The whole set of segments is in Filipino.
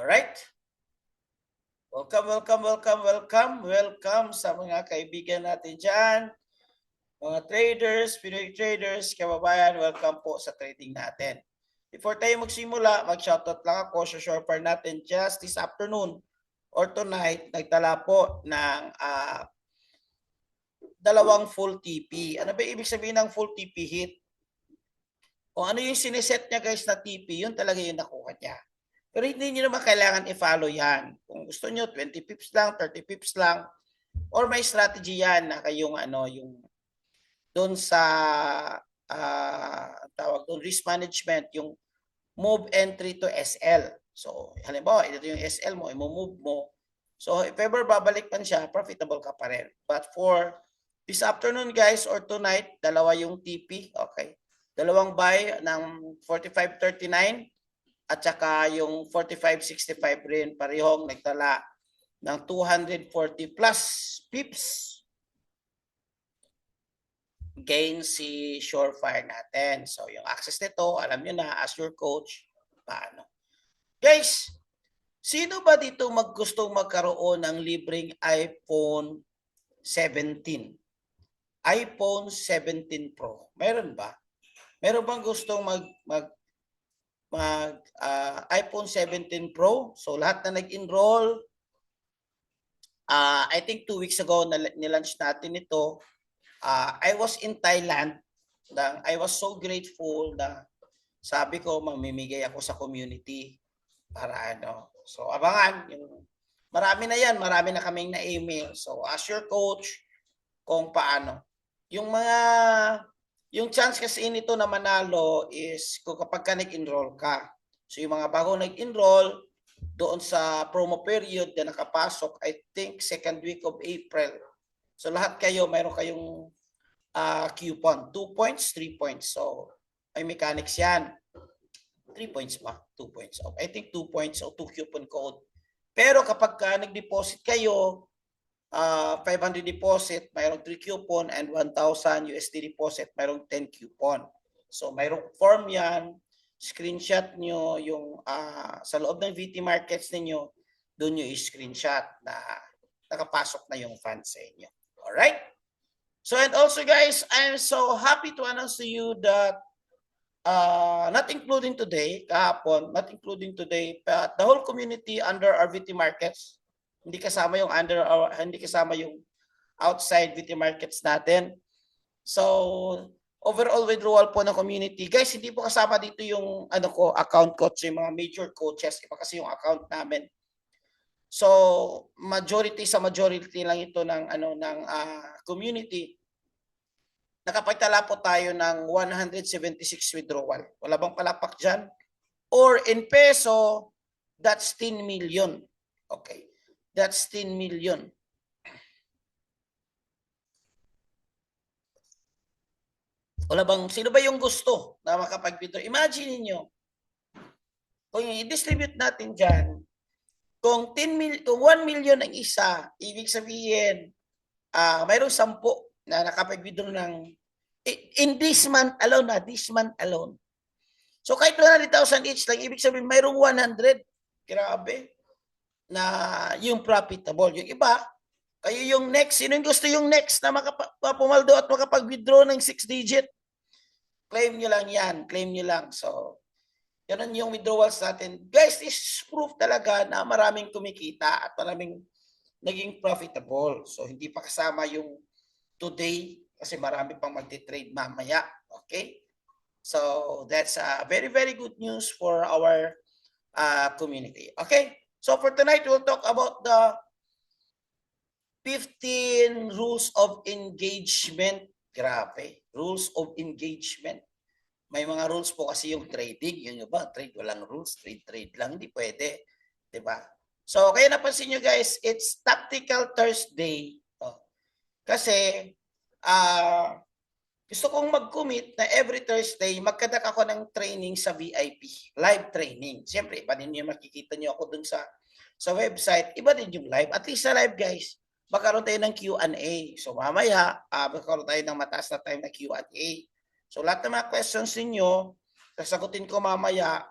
Alright? Welcome sa mga kaibigan natin dyan. Mga traders, Pinoy traders, kababayan, welcome po sa trading natin. Before tayo magsimula, mag-shoutout lang ako sa shopper natin just this afternoon or tonight. Nagtala po ng dalawang full TP. Ano ba ibig sabihin ng full TP hit? Kung ano yung siniset niya guys na TP, yun talaga yung nakuha niya. Pero hindi nyo naman kailangan i-follow yan. Kung gusto nyo, 20 pips lang, 30 pips lang, or may strategy yan na kayong yung doon sa tawag doon, risk management, yung move entry to SL. So, halimbawa, ito yung SL mo, i-move mo. So, if ever babalik man siya, profitable ka pa rin. But for this afternoon, guys, or tonight, dalawa yung TP. Okay. Dalawang buy ng 45.39 at saka yung 45.65 rin. Parehong nagtala ng 240 plus pips gain si Surefire natin. So, yung access nito, alam nyo na, as your coach, paano. Guys, sino ba dito gustong magkaroon ng libreng iPhone 17? iPhone 17 Pro. Meron ba? Meron bang gustong iPhone 17 Pro? So, lahat na nag-enroll, I think 2 weeks ago, nilaunch natin ito. I was in Thailand. I was so grateful na sabi ko mamimigay ako sa community para ano. So abangan, marami na yan, marami na kaming na-email. So as your coach, kung paano. Yung chance kasi nito na manalo is kung kapag ka nag-enroll ka. So yung mga bago nag-enroll, doon sa promo period na nakapasok, I think second week of April. So lahat kayo, mayroon kayong coupon. 2 points, 3 points. So may mechanics yan. 3 points pa, 2 points. I think 2 points o 2 coupon code. Pero kapag nag-deposit kayo, 500 deposit, mayroong 3 coupon and 1,000 USD deposit, mayroong 10 coupon. So mayroong form yan. Screenshot nyo yung sa loob ng VT Markets ninyo, doon nyo i-screenshot na nakapasok na yung funds sa inyo. Alright? So, and also guys, I'm so happy to announce to you that not including today, kahapon, not including today, but the whole community under our VT Markets, hindi kasama yung outside VT Markets natin. So, overall withdrawal po ng community. Guys, hindi po kasama dito yung account coach, yung mga major coaches, iba kasi yung account namin. So, majority lang ito ng community. Nakapagtala po tayo ng 176 withdrawal. Wala bang palakpak dyan? Or in peso, that's 10 million. Okay. That's 10 million. Wala bang, sino ba yung gusto na makapag-withdraw? Imagine niyo kung i-distribute natin dyan, kung 1 million ang isa, ibig sabihin, mayroong 10 na nakapag-withdraw ng, in this month alone. So kahit 100,000 each lang, ibig sabihin, mayroong 100. Grabe. Na yung profitable. Yung iba, kayo yung next. Sino yung gusto yung next na pumaldo at makapag-withdraw ng 6 digit? Claim nyo lang yan. Claim nyo lang. So, ganun yung withdrawals natin. Guys, this is proof talaga na maraming kumikita at maraming naging profitable. So, hindi pa kasama yung today kasi marami pang magti-trade mamaya. Okay? So, that's very, very good news for our community. Okay? So, for tonight, we'll talk about the 15 rules of engagement. Grabe. Rules of engagement. May mga rules po kasi yung trading. Yung iba, trade walang rules. Trade lang. Hindi pwede. Diba? So, kaya napansin nyo guys, it's Tactical Thursday. Kasi, gusto kong mag-commit na every Thursday, magkadak ako ng training sa VIP. Live training. Siyempre, iba din yung makikita nyo ako dun sa website. Iba din yung live. At least sa live guys, magkaroon tayo ng Q&A. So mamaya, magkaroon tayo ng mataas na time na Q&A. So lahat ng mga questions ninyo, sasagutin ko mamaya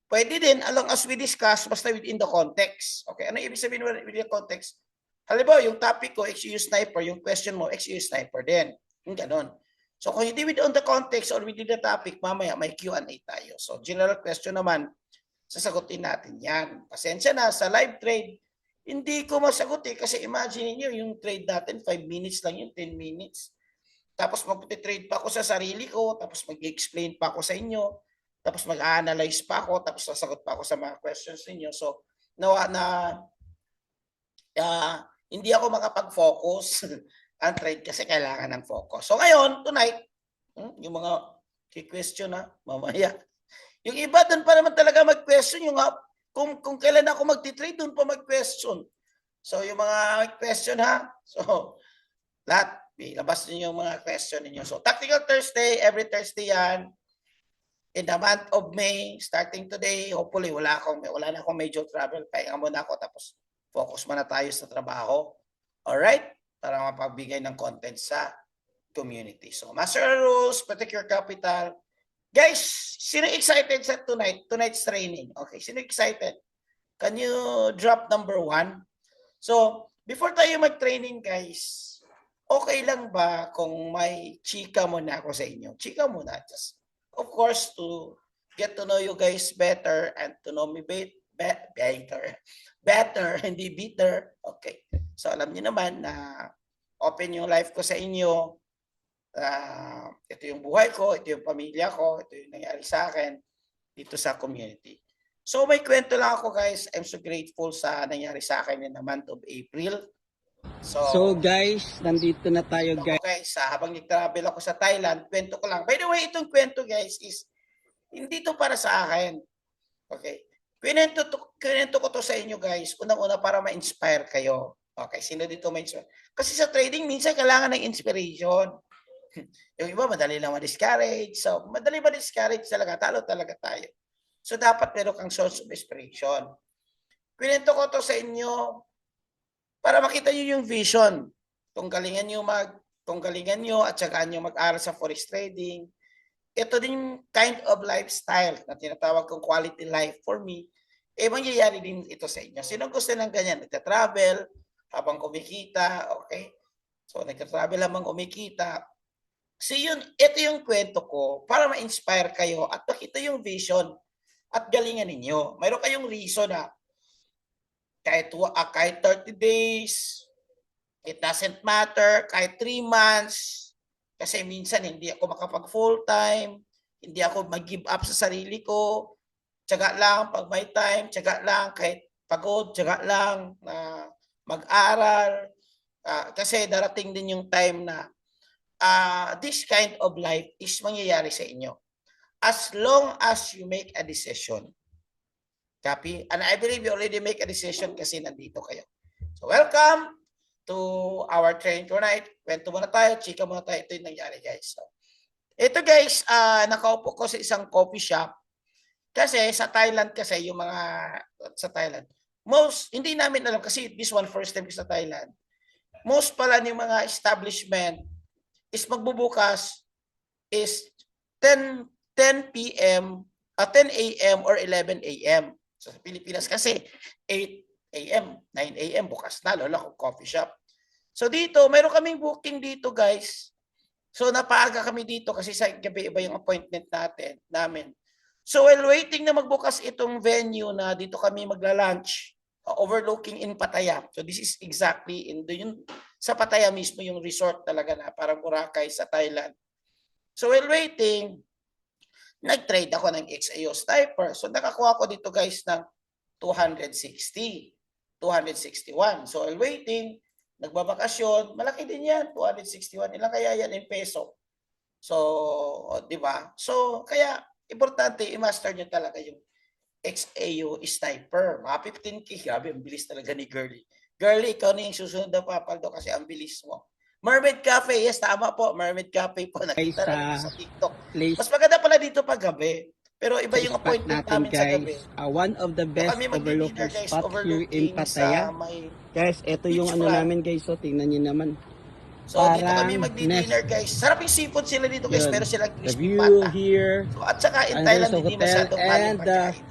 Pwede din, along as we discuss, basta within the context. Okay, ano ibig sabihin within the context? Halimbawa, yung topic ko, XU sniper, yung question mo, XU sniper din. Yung ganon. So, kung hindi within the context or within the topic, mamaya may Q&A tayo. So, general question naman, sasagutin natin yan. Pasensya na, sa live trade, hindi ko masagot kasi imagine niyo yung trade natin, 5 minutes lang yun, 10 minutes. Tapos magputi-trade pa ako sa sarili ko, tapos mag-explain pa ako sa inyo, tapos mag-analyze pa ako, tapos sasagot pa ako sa mga questions ninyo. So, hindi ako makapag-focus ang trade kasi kailangan ng focus. So, ngayon, tonight, yung mga question na mamaya. Yung iba doon pa naman talaga mag-question, yung kung kailan ako magti-trade, doon pa mag-question. So, yung mga question ha, so, lahat, ilabas niyo yung mga question niyo. So, Tactical Thursday, every Thursday yan. In the month of May, starting today, hopefully wala na akong major travel. Pahinga muna ako, tapos focus muna tayo sa trabaho. Alright? Para mapagbigay ng content sa community. So, master rules, protect your capital. Guys, sino excited sa tonight's training? Okay, sino excited? Can you drop number 1? So, before tayo mag-training, guys, okay lang ba kung may chika muna ako sa inyo? Chika muna. Just, of course, to get to know you guys better and to know me better, hindi bitter. Okay. So, alam niyo naman na open yung life ko sa inyo. Ito yung buhay ko, ito yung pamilya ko, ito yung nangyari sa akin dito sa community. So, may kwento lang ako, guys. I'm so grateful sa nangyari sa akin in the month of April. So guys, nandito na tayo guys. Okay, habang nag-travel ako sa Thailand, kwento ko lang. By the way, itong kwento guys is hindi to para sa akin. Okay. Kwento ko to sa inyo guys, unang-una para ma-inspire kayo. Okay, sino dito ma-inspire? Kasi sa trading, minsan kailangan ng inspiration. Yung iba, madali lang ma-discourage. So, madali ma-discourage talaga. Talo talaga tayo. So, dapat meron kang source of inspiration. Kwento ko to sa inyo para makita nyo yung vision. Kung galingan nyo at saka nyo mag-aral sa forex trading, ito din yung kind of lifestyle na tinatawag kong quality life for me, mangyayari din ito sa inyo. Sino gusto ng ganyan? Nagta-travel habang kumikita, okay? So, nagta-travel habang kumikita. So, ito yung kwento ko para ma-inspire kayo at makita yung vision at galingan ninyo. Mayroon kayong reason na kahit 30 days, it doesn't matter, kahit 3 months, kasi minsan hindi ako makapag full-time, hindi ako mag-give up sa sarili ko, tiyaga lang pag may time, tiyaga lang kahit pagod, tiyaga lang na mag-aral, kasi darating din yung time na this kind of life is mangyayari sa inyo. As long as you make a decision. Copy? And I believe you already make a decision kasi nandito kayo. So, welcome to our training tonight. Kwento muna tayo, chika muna tayo. Ito yung nangyari, guys. So, ito, guys, nakaupo ko sa isang coffee shop. Kasi sa Thailand kasi, yung mga sa Thailand, hindi namin alam kasi this one first time ko sa Thailand. Most pala yung mga establishment is magbubukas is 10 p.m. 10 a.m. or 11 a.m. So, sa Pilipinas kasi 8 a.m., 9 a.m. bukas na, lola ko coffee shop. So dito, mayroon kaming booking dito guys. So napaaga kami dito kasi sa gabi iba yung appointment namin. So while waiting na magbukas itong venue na dito kami magla-lunch, overlooking in Pattaya. So this is exactly sa Pattaya mismo yung resort talaga na parang Boracay sa Thailand. So while waiting, nag-trade ako ng XAU Sniper. So nakakuha ko dito guys ng 260, 261. So while waiting, nagbabakasyon, malaki din yan, 261. Ilang kaya yan in peso? So, di ba? So, kaya importante i-master nyo talaga yung XAU Sniper. Mga 15K, grabe, ang bilis talaga ni Girly. Girly, ikaw na yung susunod na papaldo kasi ang bilis mo. Mermaid Cafe, yes, tama po. Mermaid Cafe po. Nakita namin sa TikTok. Mas maganda pala dito pag gabi. Pero iba yung appointment namin guys, sa gabi. One of the best overlooking spot here in Pattaya. Guys, ito yung ano namin guys. So, tingnan nyo naman. So, dito kami magdi-dinner guys. Sarap yung seafood sila dito guys. Pero sila crispy pata. Here. So, at saka in Thailand, hindi masyadong maling pagkain.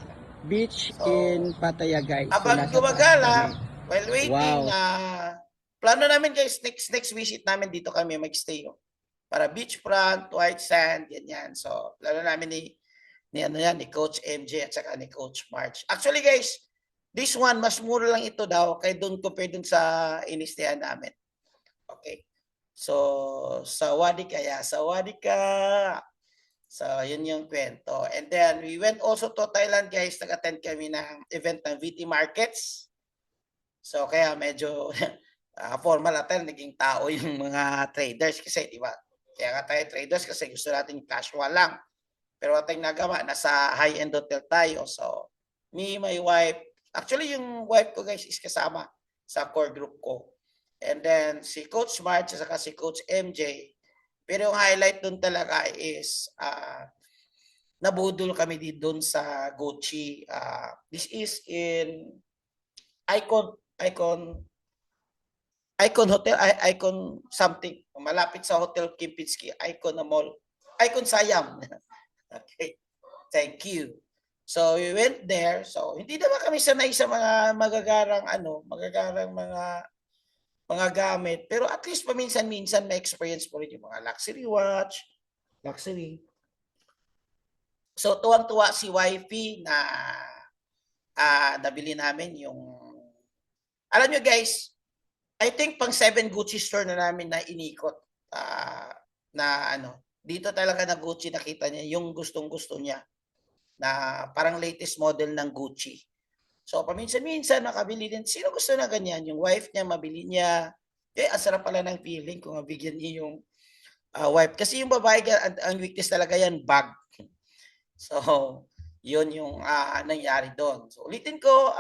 Beach So, in Pattaya, guys. So, habang nasa taas gumagala, kami. while waiting, Wow. plano namin guys, next visit namin dito kami magstay. Para beachfront, white sand, yan. So, plano namin ni Coach MJ at saka ni Coach March. Actually guys, this one, mas mura lang ito daw kay doon compare dun sa inistayan namin. Okay. So, sawadi ka. So, yun yung kwento. And then, we went also to Thailand guys. Nag-attend kami ng event ng VT Markets. So, kaya medyo formal attend. Naging tao yung mga traders kasi, di ba? Kaya nga tayo traders kasi gusto natin casual lang. Pero ating nagawa, nasa high-end hotel tayo. So, me, my wife, actually yung wife ko guys is kasama sa core group ko. And then si Coach March at saka si Coach MJ. Pero yung highlight dun talaga is nabudol kami doon sa Gucci. This is in Icon Hotel, Icon something. Malapit sa Hotel Kempinski, Icon na mall. Icon Siam. Okay. Thank you. So we went there. So hindi naman kami sanay sa mga magagarang mga gamit, pero at least paminsan-minsan may experience mo rin yung mga luxury watch, luxury. So tuwang-tuwa si wifey na nabili namin yung, alam nyo guys, I think pang 7 Gucci store na namin na inikot na dito talaga na Gucci nakita niya yung gustong-gusto niya na parang latest model ng Gucci. So, paminsan-minsan nakabili din. Sino gusto na ganyan? Yung wife niya, mabili niya. Ang sarap pala ng feeling kung mabigyan niya yung wife. Kasi yung babae, ang weakness talaga yan, bag. So, yun yung nangyari doon. So, ulitin ko,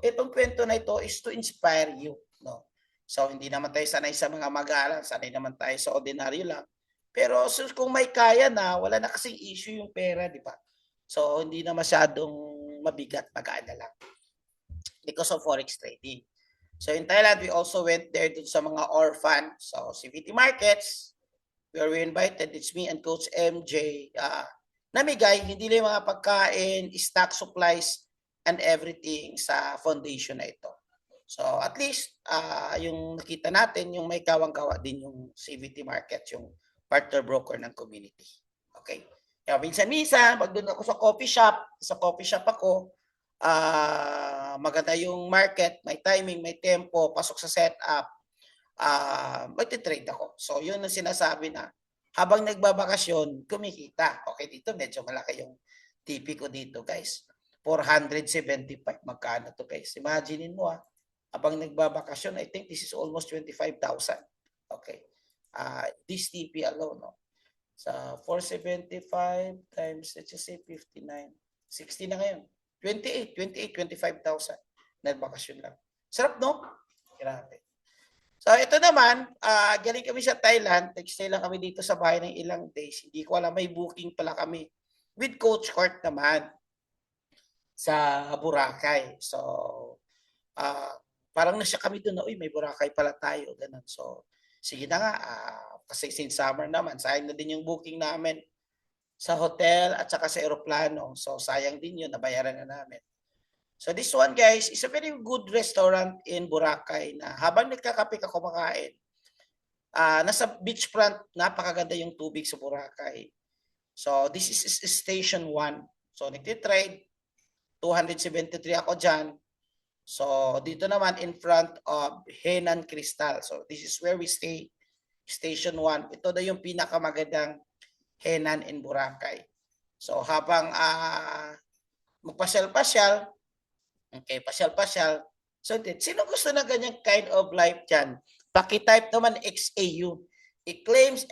itong kwento na ito is to inspire you. No? So, hindi naman tayo sanay sa mga mag-aaral. Sanay naman tayo sa ordinaryo lang. Pero kung may kaya na, wala na kasing issue yung pera, di ba? So, hindi na masyadong mabigat, mag-aala lang because of forex trading. So in Thailand, we also went there dun sa mga orphan. So CVT Markets, where we invited, it's me and Coach MJ. Namigay, hindi lang mga pagkain, stock supplies, and everything sa foundation na ito. So at least, yung nakita natin, yung may kawang-kawa din yung CVT Markets, yung partner broker ng community. Okay? Kaya minsan-minsan, pag doon ako sa coffee shop ako, maganda yung market, may timing, may tempo, pasok sa setup, magti-trade ako. So, yun ang sinasabi na habang nagbabakasyon, kumikita. Okay, dito medyo malaki yung TP ko dito, guys. 475. Magkano to, guys? Imaginein mo, habang nagbabakasyon, I think this is almost 25,000. Okay. This TP alone, no? Sa 475 times, let's just say 59. 60 na ngayon. 25,000. Nagbakasyon lang. Sarap, no? Grabe. So, ito naman, galing kami sa Thailand. Nag-stay lang kami dito sa bahay ng ilang days. Hindi ko alam, may booking pala kami with Coach Court naman sa Boracay. So, parang nasya kami doon na, uy, may Boracay pala tayo. Ganun. So, sige na nga, kasi since summer naman, sayang na din yung booking namin sa hotel at saka sa aeroplano. So, sayang din yun, nabayaran na namin. So, this one, guys, is a very good restaurant in Boracay na habang nagkakape ka kumakain, nasa beachfront, napakaganda yung tubig sa Boracay. So, this is Station 1. So, nagtitrade, 273 ako dyan. So, dito naman in front of Henan Crystal. So, this is where we stay. Station 1. Ito na yung pinakamagandang Henan in Boracay. So, habang magpasyal-pasyal, okay, pasyal-pasyal. So, sino gusto na ganyang kind of life dyan? Paki-type naman XAU. I-claim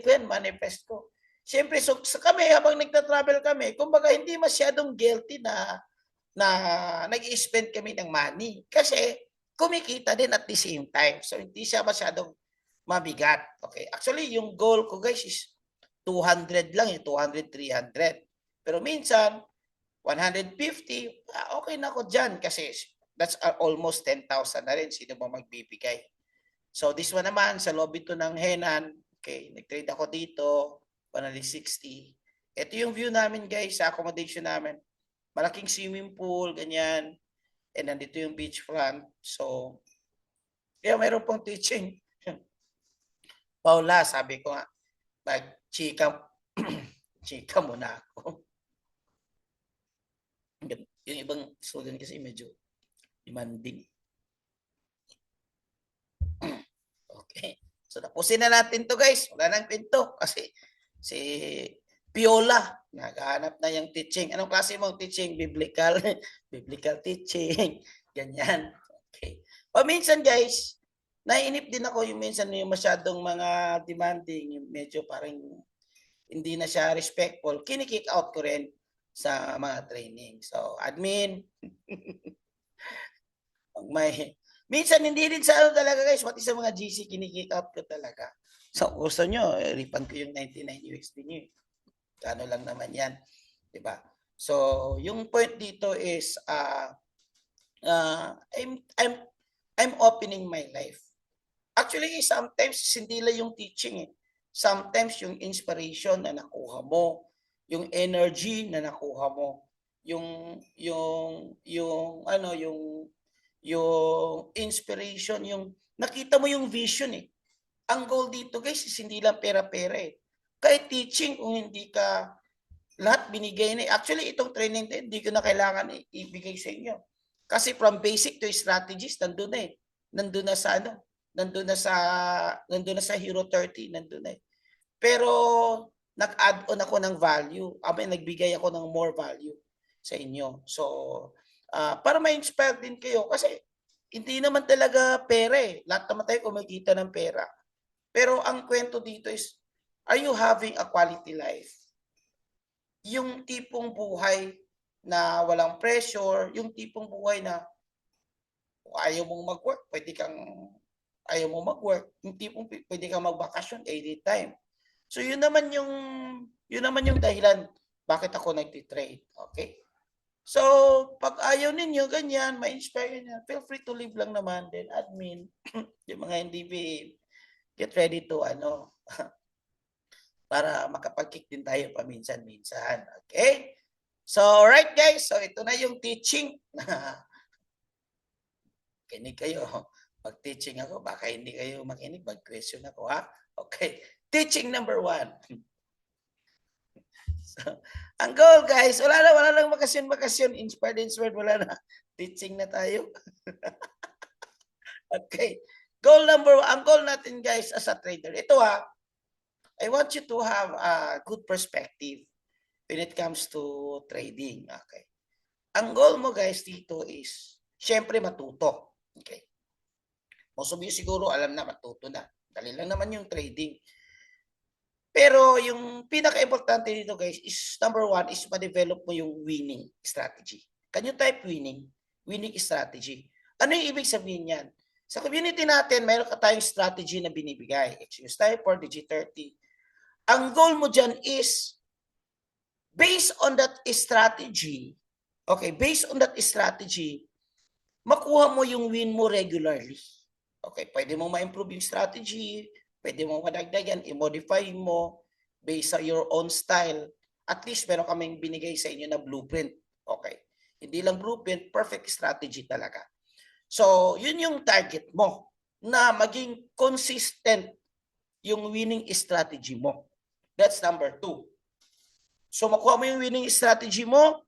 ko yan, manifest ko. Siyempre, so kami, habang nagta-travel kami, kumbaga hindi masyadong guilty na nag-i-spend kami ng money. Kasi, kumikita din at the same time. So, hindi siya masyadong mabigat. Okay. Actually, yung goal ko, guys, is 200 lang, 200, 300. Pero minsan, 150, okay na ako dyan kasi that's almost 10,000 na rin. Sino ba magbibigay? So, this one naman, sa lobby to ng Henan, okay, nag-trade ako dito, 160. Ito yung view namin, guys, sa accommodation namin. malaking swimming pool, ganyan. And nandito yung beachfront. So, kaya mayroon pong teaching. Paula, sabi ko nga, mag-chika, chika muna ako. Yung ibang student kasi medyo demanding. Okay. So, tapusin na natin to guys. Wala nang pinto kasi si Piola, naghahanap na yung teaching. Anong klase mong teaching? Biblical. Biblical teaching. Ganyan. Okay. Minsan guys, naiinip din ako yung minsan yung masyadong mga demanding, yung medyo parang hindi na siya respectful. Kinikick out ko rin sa mga training. So, admin, may minsan hindi din sa ano talaga guys, pati sa mga GC kinikick out ko talaga. So, gusto nyo, refund ko yung 99 USD nyo. Ano lang naman yan. Diba? So, yung point dito is, I'm opening my life. Actually, sometimes hindi lang yung teaching eh. Sometimes yung inspiration na nakuha mo, yung energy na nakuha mo, yung inspiration, yung nakita mo yung vision eh. Ang goal dito guys is hindi lang pera-pera eh. Kahit teaching, kung hindi ka lahat binigay na. Actually, itong training din, hindi ko na kailangan ibigay sa inyo. Kasi from basic to strategies, nandun na eh. Nandun na sa ano, nandun na sa Hero 30, nandun na eh. Pero nag-add on ako ng value. Nagbigay ako ng more value sa inyo. So, para ma-inspire din kayo kasi hindi naman talaga pera eh. Lahat naman tayo kumikita ng pera. Pero ang kwento dito is, are you having a quality life? Yung tipong buhay na walang pressure, yung tipong buhay na ayaw mong mag-work, ayaw mong mag-work, yung tipong pwede kang mag-vacation anytime. So yun naman yung dahilan bakit ako nagtitrade. Okay? So, pag ayaw ninyo, ganyan, ma-inspire nyo, feel free to leave lang naman. Then, admin, yung mga hindi behave, get ready to, para makapag-kick din tayo paminsan-minsan. Okay? So, alright guys. So, ito na yung teaching. Kinig kayo. Mag-teaching ako, baka hindi kayo makinig, mag-question ako, ha? Okay. Teaching number 1. So, ang goal guys, wala lang makasyon, inspired, wala na. Teaching na tayo. Okay. Goal number 1, ang goal natin guys as a trader, ito I want you to have a good perspective when it comes to trading. Okay. Ang goal mo guys dito is, syempre matuto. Okay. Most of you siguro alam na matuto na. Dali lang naman yung trading. Pero yung pinaka-importante dito guys is number 1 is ma-develop mo yung winning strategy. Can you type winning? Winning strategy. Ano yung ibig sabihin yan? Sa community natin, mayroon ka tayong strategy na binibigay. Excuse type for Digi30. Ang goal mo dyan is based on that strategy, okay, based on that strategy, makuha mo yung win mo regularly. Okay, pwede mo ma-improve yung strategy, pwede mo madagdagan, i-modify mo based sa your own style. At least meron kaming binigay sa inyo na blueprint. Okay. Hindi lang blueprint, perfect strategy talaga. So, yun yung target mo na maging consistent yung winning strategy mo. That's number 2. So, makuha mo yung winning strategy mo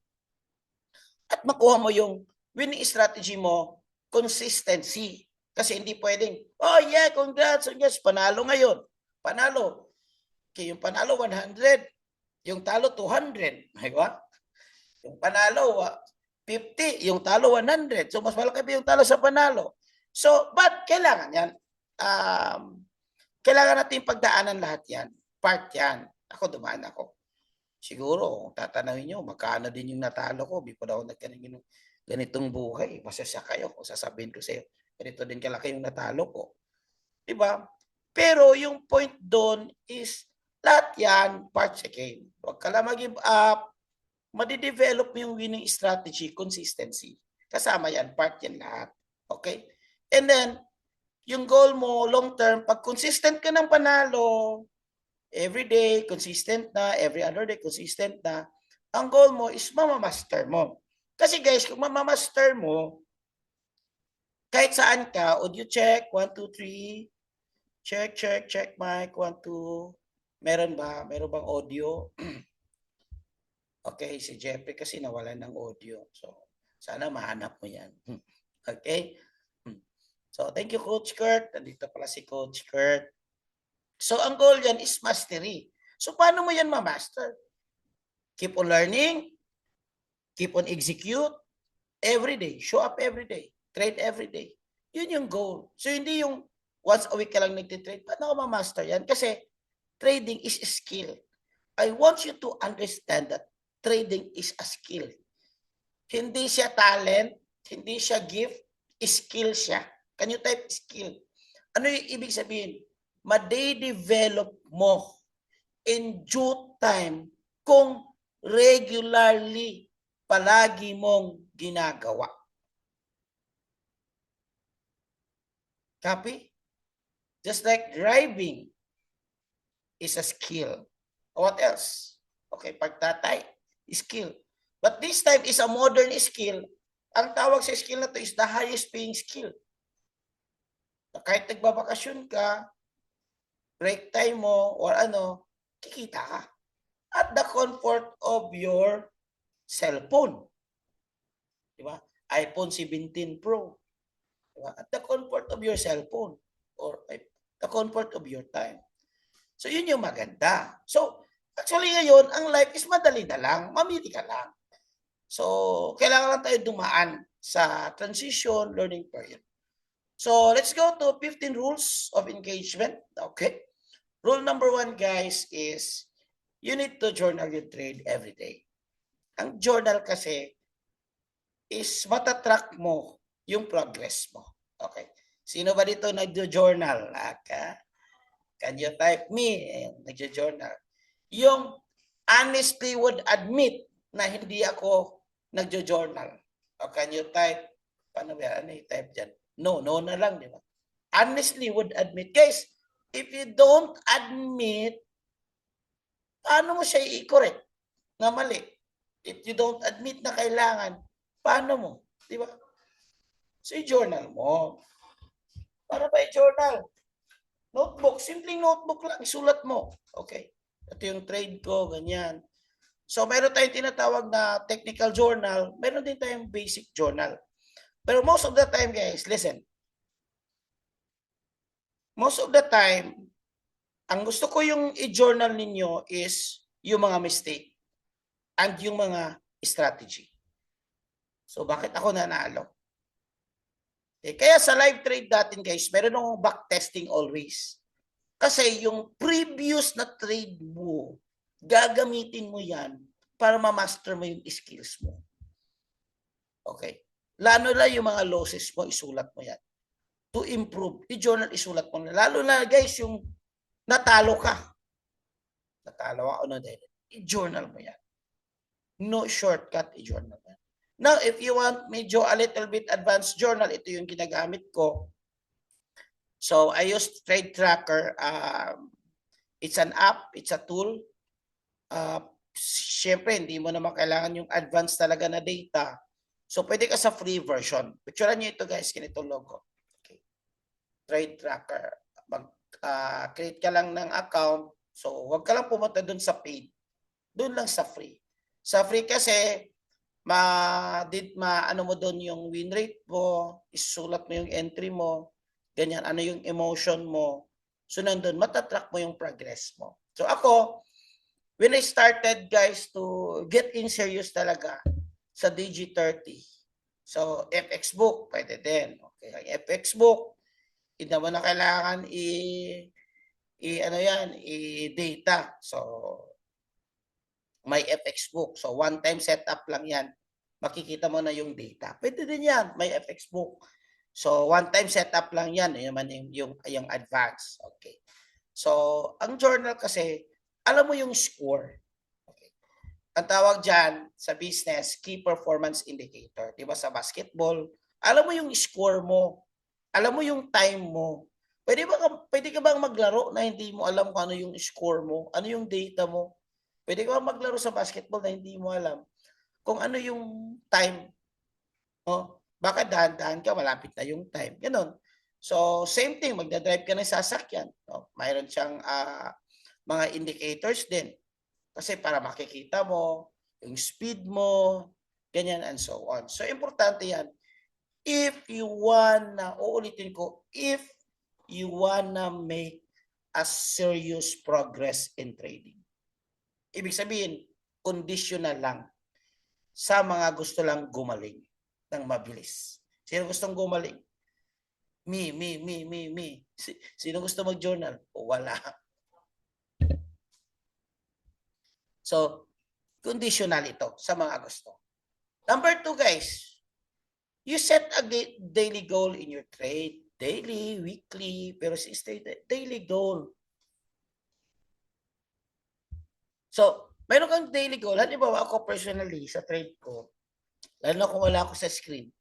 at makuha mo yung winning strategy mo consistency. Kasi hindi pwedeng, oh yeah, congrats, panalo ngayon. Panalo. Okay, yung panalo 100, yung talo 200. Diba? Yung panalo 50, yung talo 100. So, mas malaki pa yung talo sa panalo. So, but kailangan yan. Kailangan natin pagdaanan lahat yan. Part yan. Ako, dumaan ako. Siguro, tatanawin nyo, magkano din yung natalo ko. Before ako ganitong buhay. Masasya kayo kung sasabihin ko sa'yo. Ganito din kalaki yung natalo ko. Diba? Pero yung point doon is, lahat yan, part sa game. Huwag ka lang mag-give up. Madidevelop mo yung winning strategy, consistency. Kasama yan, part yan lahat. Okay? And then, yung goal mo, long term, pag consistent ka ng panalo, every day, consistent na, every other day, consistent na, Ang goal mo is mamamaster mo. Kasi guys, kung mamamaster mo, kahit saan ka, audio check, 1, 2, 3, check, mic, 1, 2, meron ba? Meron bang audio? Okay, si Jeffrey kasi nawalan ng audio. So, sana mahanap mo yan. Okay? So, thank you, Coach Kurt. Nandito pala si Coach Kurt. So, ang goal yan is mastery. So, paano mo yan ma-master? Keep on learning, keep on execute, every day, show up every day, trade every day. Yun yung goal. So, hindi yung once a week ka lang nagtitrade. Paano ko ma-master yan? Kasi trading is a skill. I want you to understand that trading is a skill. Hindi siya talent, hindi siya gift, skill siya. Can you type skill? Ano yung ibig sabihin? Ma-develop mo in due time kung regularly palagi mong ginagawa. Copy? Just like driving is a skill. What else? Okay, pagtatay, skill. But this time is a modern skill. Ang tawag sa skill na to is the highest paying skill. Kahit nagbabakasyon ka, break time mo, or ano, kikita ka. At the comfort of your cellphone. Diba? iPhone 17 Pro. Diba? At the comfort of your cellphone. Or the comfort of your time. So, yun yung maganda. So, actually ngayon, ang life is madali na lang. Mamili ka lang. So, kailangan lang tayo dumaan sa transition learning period. So, let's go to 15 rules of engagement. Okay. Rule number 1, guys, is you need to journal your trade every day. Ang journal kasi is matatrack mo yung progress mo. Okay. Sino ba dito nagjo-journal? Can you type me? Nagjo-journal. Yung honestly would admit na hindi ako nagjo-journal. O can you type? Paano ba? Ano i-type dyan? No na lang, di ba? Honestly would admit. Guys, if you don't admit, paano mo siya i-correct na mali? If you don't admit na kailangan, paano mo? Di ba? So, i-journal mo. Para ba i-journal? Notebook. Simpleng notebook lang. Isulat mo. Okay. Ito yung trade ko, ganyan. So, meron tayong tinatawag na technical journal. Meron din tayong basic journal. Pero most of the time, guys, listen. Most of the time, ang gusto ko yung i-journal ninyo is yung mga mistake and yung mga strategy. So, bakit ako nanalo? Kaya sa live trade natin, guys, meron akong backtesting always. Kasi yung previous na trade mo, gagamitin mo yan para ma-master mo yung skills mo. Okay. Lalo na yung mga losses mo, isulat mo yan. To improve, i-journal, isulat mo. Lalo na, guys, yung natalo ka. Natalo ako na dahil. I-journal mo yan. No shortcut, i-journal mo yan. Now, if you want medyo a little bit advanced journal, ito yung ginagamit ko. So, I use Trade Tracker. It's an app, it's a tool. Siyempre, hindi mo naman kailangan yung advanced talaga na data. So, pwede ka sa free version. Picturean nyo ito, guys, ganito logo. Okay. Trade Tracker. Mag-create ka lang ng account. So, wag ka lang pumunta dun sa paid. Dun lang sa free. Sa free kasi, ano mo doon yung win rate mo, isulat mo yung entry mo, ganyan, ano yung emotion mo. So, nandun, matatrack mo yung progress mo. So, ako, when I started, guys, to get in serious talaga sa DG30, so, FX book, pwede din. Okay, ang FX book, hindi naman na kailangan i-data. So, may FX book. So, one-time setup lang yan. Makikita mo na yung data. Pwede din yan. May FX book. So, one-time setup lang yan. Yung advance. Okay. So, ang journal kasi, alam mo yung score. Okay. Ang tawag dyan sa business, key performance indicator. Diba sa basketball, alam mo yung score mo. Alam mo yung time mo. Pwede ka bang maglaro na hindi mo alam kung ano yung score mo? Ano yung data mo? Pwede ka maglaro sa basketball na hindi mo alam kung ano yung time. No? Baka dahan-dahan ka, malapit na yung time. Ganon. So, same thing, magdadrive ka ng sasakyan. No? Mayroon siyang mga indicators din. Kasi para makikita mo yung speed mo, ganyan and so on. So, importante yan. If you wanna, uulitin ko, if you wanna make a serious progress in trading. Ibig sabihin, conditional lang sa mga gusto lang gumaling ng mabilis. Sino gustong gumaling? Me. Sino gusto mag-journal? Wala. So, conditional ito sa mga gusto. Number 2, guys, you set a daily goal in your trade. Daily, weekly, pero si daily goal. So, mayroon kang daily goal. Halimbawa ako personally sa trade ko, lalo na kung wala ako sa screen,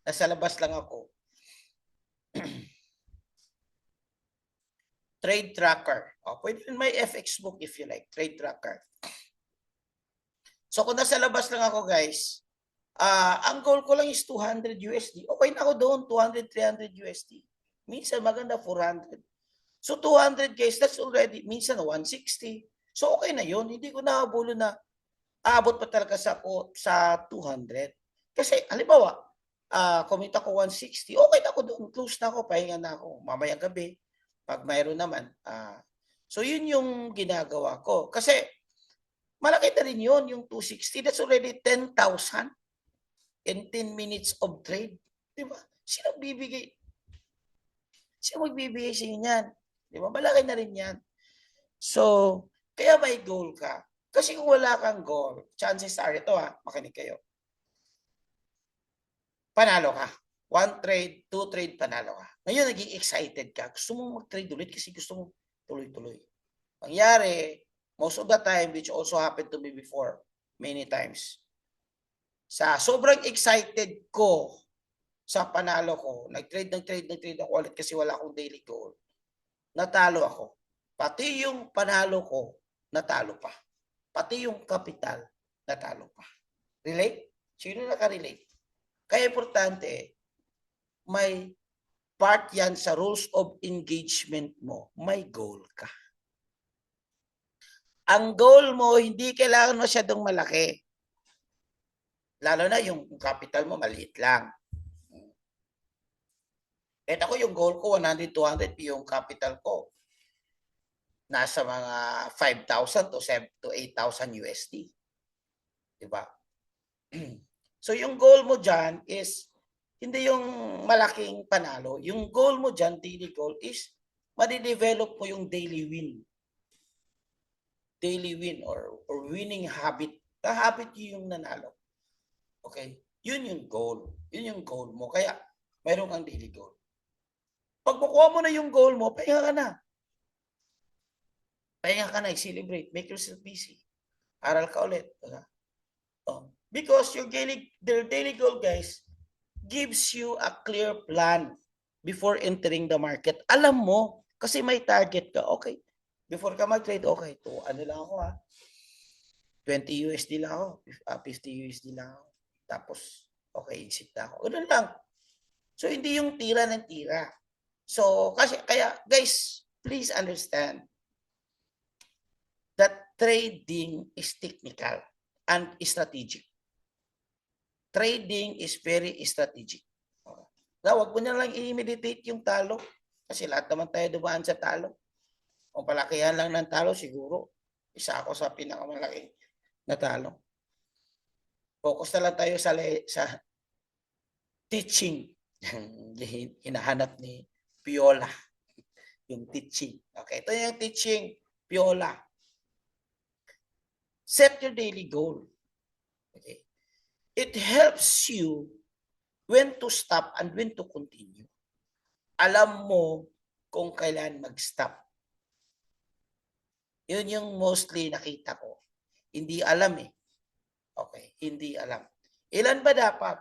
nasa labas lang ako. Trade tracker. O, pwede rin may FX book if you like. Trade tracker. So, kung nasa labas lang ako, guys, ang goal ko lang is 200 USD. Okay na ako doon, 200, 300 USD. Minsan maganda, 400. So, 200, guys, that's already, minsan 160. So, okay na yun. Hindi ko nakabulo na aabot pa talaga sa 200. Kasi, halimbawa, kumita ko 160, okay na ako doon. Close na ako, pahinga na ako. Mamaya gabi, pag mayroon naman. So, yun yung ginagawa ko. Kasi, malaki na rin yun, yung 260. That's already 10,000 in 10 minutes of trade. Diba? Sino bibigay? Sino magbibigay sa inyo yan? Diba? Malaki na rin yan. So, kaya may goal ka. Kasi kung wala kang goal, chances are, ito makinig kayo. Panalo ka. 1 trade, 2 trade, panalo ka. Ngayon, naging excited ka. Gusto mong mag-trade ulit kasi gusto mong tuloy-tuloy. Mangyari, most of the time, which also happened to me before, many times, sa sobrang excited ko sa panalo ko, nag-trade ako ulit kasi wala akong daily goal. Natalo ako. Pati yung panalo ko, natalo pa. Pati yung capital, natalo pa. Relate? Sino naka-relate? Kaya importante, may part yan sa rules of engagement mo. May goal ka. Ang goal mo, hindi kailangan masyadong malaki. Lalo na yung capital mo, maliit lang. At ako yung goal ko, 100, 200, yung capital ko. Nasa mga 5,000 to 8,000 USD. Diba? So yung goal mo dyan is, hindi yung malaking panalo. Yung goal mo dyan, daily goal, is madidevelop mo yung daily win. Daily win or winning habit. The habit yung nanalo. Okay? Yun yung goal. Yun yung goal mo. Kaya, mayroon kang daily goal. Pag makuha mo na yung goal mo, pahinga ka na. Pahinga ka na, celebrate. Make yourself busy. Aral ka ulit. Because your daily goal, guys, gives you a clear plan before entering the market. Alam mo, kasi may target ka. Okay. Before ka mag-trade, okay. To, ano lang ako 20 USD lang ako. 50 USD lang ako. Tapos, okay, exit na ako. Ganun lang. So, hindi yung tira ng tira. So, kaya, guys, please understand that trading is technical and strategic. Trading is very strategic. Wag mo na lang i-meditate yung talo. Kasi lahat naman tayo dumaan sa talo. Kung palakihan lang ng talo, siguro, isa ako sa pinakamalaki na talo. Focus na lang tayo sa teaching. Hinahanap ni Piola. Yung teaching. Okay, ito yung teaching, Piola. Set your daily goal. Okay. It helps you when to stop and when to continue. Alam mo kung kailan mag-stop. Yun yung mostly nakita ko. Hindi alam Okay, hindi alam. Ilan ba dapat?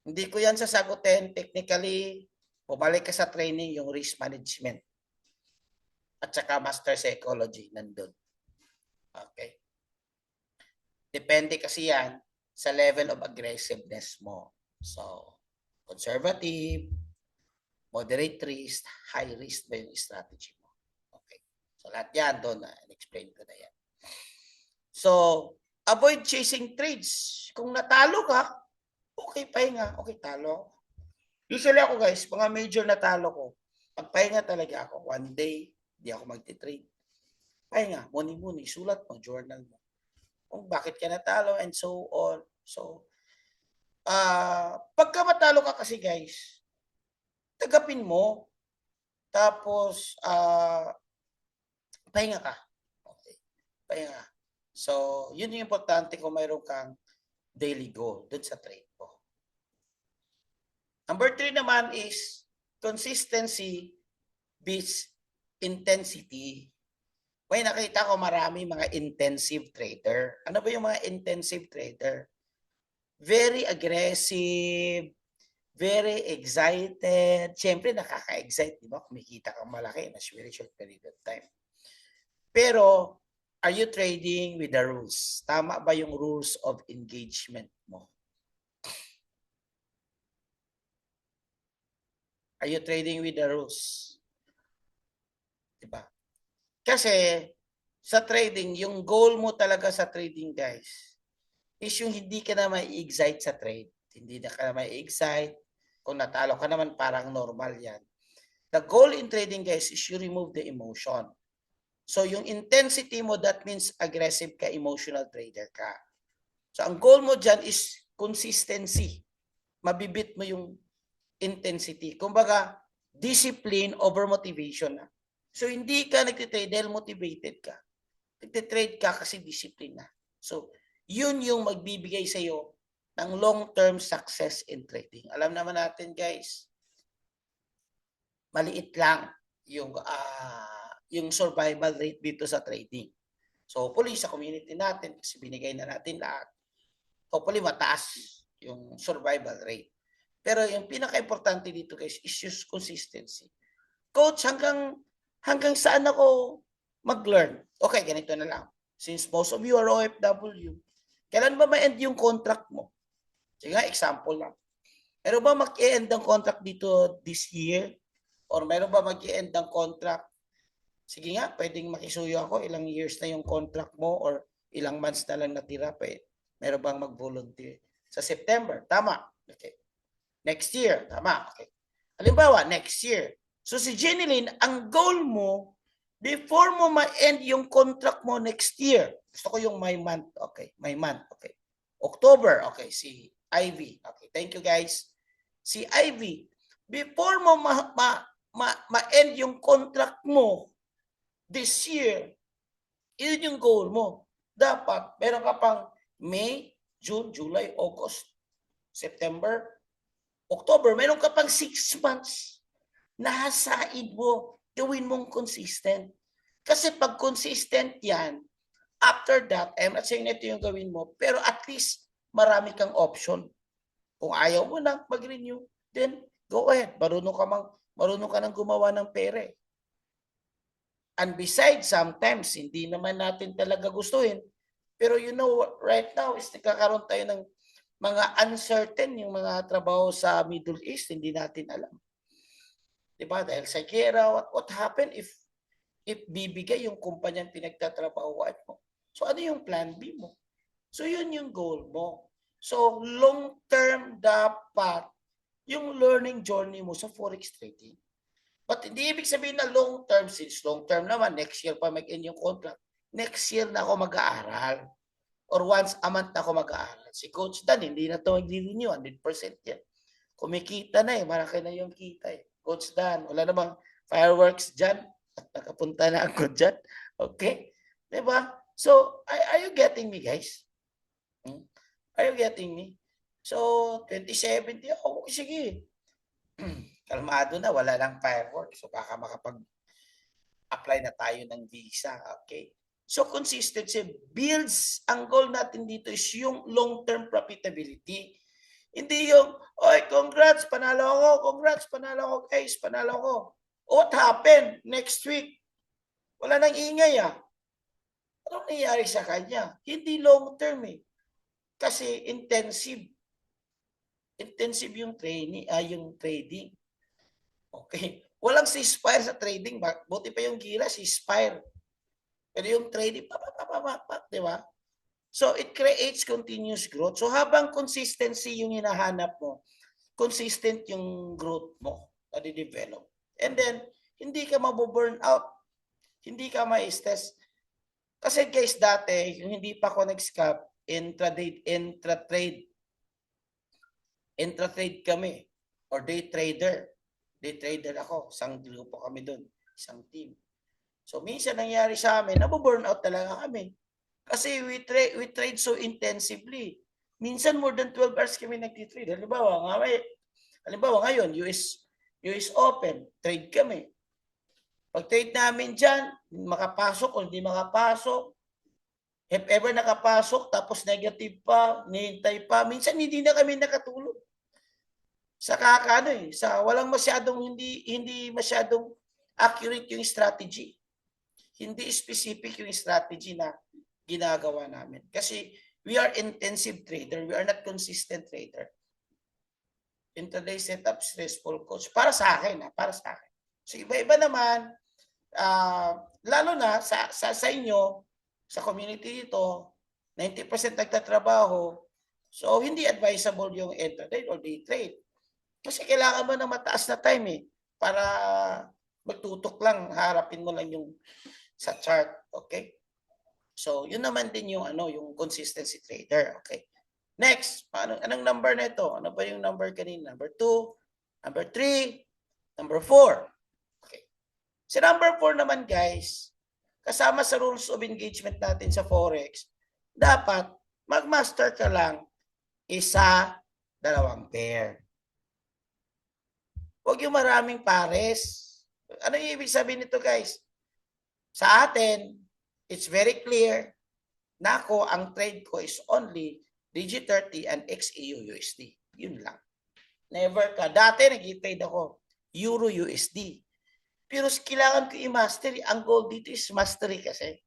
Hindi ko yan sasagutin. Technically, bumalik ka sa training yung risk management. At saka master psychology nandun. Okay. Depende kasi yan sa level of aggressiveness mo. So, conservative, moderate risk, high risk ba yung strategy mo? Okay. So, lahat yan doon na explain ko na yan. So, avoid chasing trades. Kung natalo ka, okay, pahinga. Okay, talo. Usually ako guys, mga major na talo ko, pagpahinga talaga ako. One day, di ako magti-trade. Pahinga, muni-muni, sulat mo, journal mo. Kung bakit ka natalo and so on. So, pagka matalo ka kasi guys, tagapin mo. Tapos, pahinga ka. Okay. Pahinga. So, yun yung importante kung mayroon kang daily goal dun sa trade mo. Number 3 naman is consistency beats intensity. May nakita ko marami mga intensive trader. Ano ba yung mga intensive trader? Very aggressive, very excited. Siyempre, nakaka-excite, di ba? Kumikita kang malaki in a very short period of time. Pero, are you trading with the rules? Tama ba yung rules of engagement mo? Are you trading with the rules? Diba? Kasi, sa trading, yung goal mo talaga sa trading, guys, is yung hindi ka na mai-excite sa trade. Hindi na ka na mai-excite. Kung natalo ka naman, parang normal yan. The goal in trading, guys, is you remove the emotion. So, yung intensity mo, that means aggressive ka, emotional trader ka. So, ang goal mo dyan is consistency. Mabibit mo yung intensity. Kumbaga, discipline over motivation na. So, hindi ka nagtitrade dahil motivated ka. Nagtitrade ka kasi discipline na. So, yun yung magbibigay sa'yo ng long-term success in trading. Alam naman natin, guys, maliit lang yung survival rate dito sa trading. So, hopefully sa community natin, kasi binigay na natin lahat, hopefully mataas yung survival rate. Pero yung pinaka-importante dito guys is yung consistency. Coach, hanggang saan ako mag-learn? Okay, ganito na lang. Since most of you are OFW, kailan ba ma-end yung contract mo? Sige nga, example lang. Meron ba mag-end ang contract dito this year? Or meron ba mag-end ang contract? Sige nga, pwedeng makisuyo ako. Ilang years na yung contract mo or ilang months na lang natira. Meron bang mag-volunteer? Sa September, tama. Okay. Next year, tama. Okay. Halimbawa, next year. So si Jenilyn, ang goal mo, before mo ma-end yung contract mo next year, gusto ko yung my month. Okay, my month. Okay. October, okay, si Ivy. Okay, thank you guys. Si Ivy, before mo ma-end yung contract mo this year, yun yung goal mo. Dapat, meron ka pang May, June, July, August, September, October, meron ka pang 6 months na hasain mo, gawin mong consistent. Kasi pag consistent yan, after that, I'm not saying na ito yung gawin mo, pero at least marami kang option. Kung ayaw mo na mag-renew, then go ahead. Marunong ka nang gumawa ng pere. And besides, sometimes, hindi naman natin talaga gustuhin. Pero you know, right now, is nagkakaroon tayo ng mga uncertain yung mga trabaho sa Middle East, hindi natin alam. Diba? Dahil sa gera, what happened if bibigay yung kumpanyang pinagtatrabahuan mo? So ano yung plan B mo? So yun yung goal mo. So long term dapat yung learning journey mo sa forex trading. But hindi ibig sabihin na long term, since long term naman, next year pa mag-end yung contract. Next year na ako mag-aaral. Or once a month na ako mag-aaral. Si Coach Dan, hindi na ito mag-renew, 100% yan. Kumikita na malaki na yung kita Coach Dan, wala namang fireworks dyan. Nakapunta na ako dyan. Okay? Diba? So, are you getting me, guys? Are you getting me? So, 2070, oh, sige. Kalmado na, wala lang fireworks. So, baka makapag-apply na tayo ng visa. Okay? So, consistency builds, ang goal natin dito is yung long-term profitability. Hindi yung, oy, congrats, panalo ako, guys, panalo ako. What happened next week? Wala nang ingay Anong nangyayari sa kanya? Hindi long term eh. Kasi intensive. Intensive yung training, yung trading. Okay. Walang ceasefire sa trading. Buti pa yung gira, ceasefire. Pero yung trading, di ba? So, it creates continuous growth. So, habang consistency yung hinahanap mo, consistent yung growth mo, develop. And then, hindi ka mabuburn out. Hindi ka ma-stress. Kasi guys, dati, yung hindi pa ako nag-scalp, intratrade kami, or day trader. Day trader ako. Isang grupo kami doon. Isang team. So, minsan nangyari sa amin, nabuburn out talaga kami. Kasi we trade so intensively. Minsan more than 12 hours kami nagtitrade. Halimbawa ngayon, US Open, trade kami. Pag trade namin dyan, makapasok o hindi makapasok, if ever nakapasok, tapos negative pa, nihintay pa, minsan hindi na kami nakatulog. Sa sa walang hindi masyadong accurate yung strategy. Hindi specific yung strategy na ginagawa namin. Kasi we are intensive trader, we are not consistent trader. Intraday setup, stressful coach. Para sa akin, para sa akin. So iba-iba naman, lalo na sa inyo, sa community dito, 90% nagtatrabaho, so hindi advisable yung intraday or day trade. Kasi kailangan mo ng mataas na time para magtutok lang, harapin mo lang yung sa chart, okay? So, yun naman din yung yung consistency trader, okay? Next, anong number na ito? Ano ba yung number kanina? Number 2, number 3, number 4. Okay. Sa number 4 naman guys, kasama sa rules of engagement natin sa Forex, dapat mag-master ka lang isa, dalawang pair. Huwag yung maraming pares. Ano yung ibig sabihin nito guys? Sa atin, it's very clear na ako, ang trade ko is only DG30 and XAU-USD. Yun lang. Never ka. Dati nag-trade ako Euro-USD. Pero kailangan ko i-master. Ang goal dito is mastery kasi.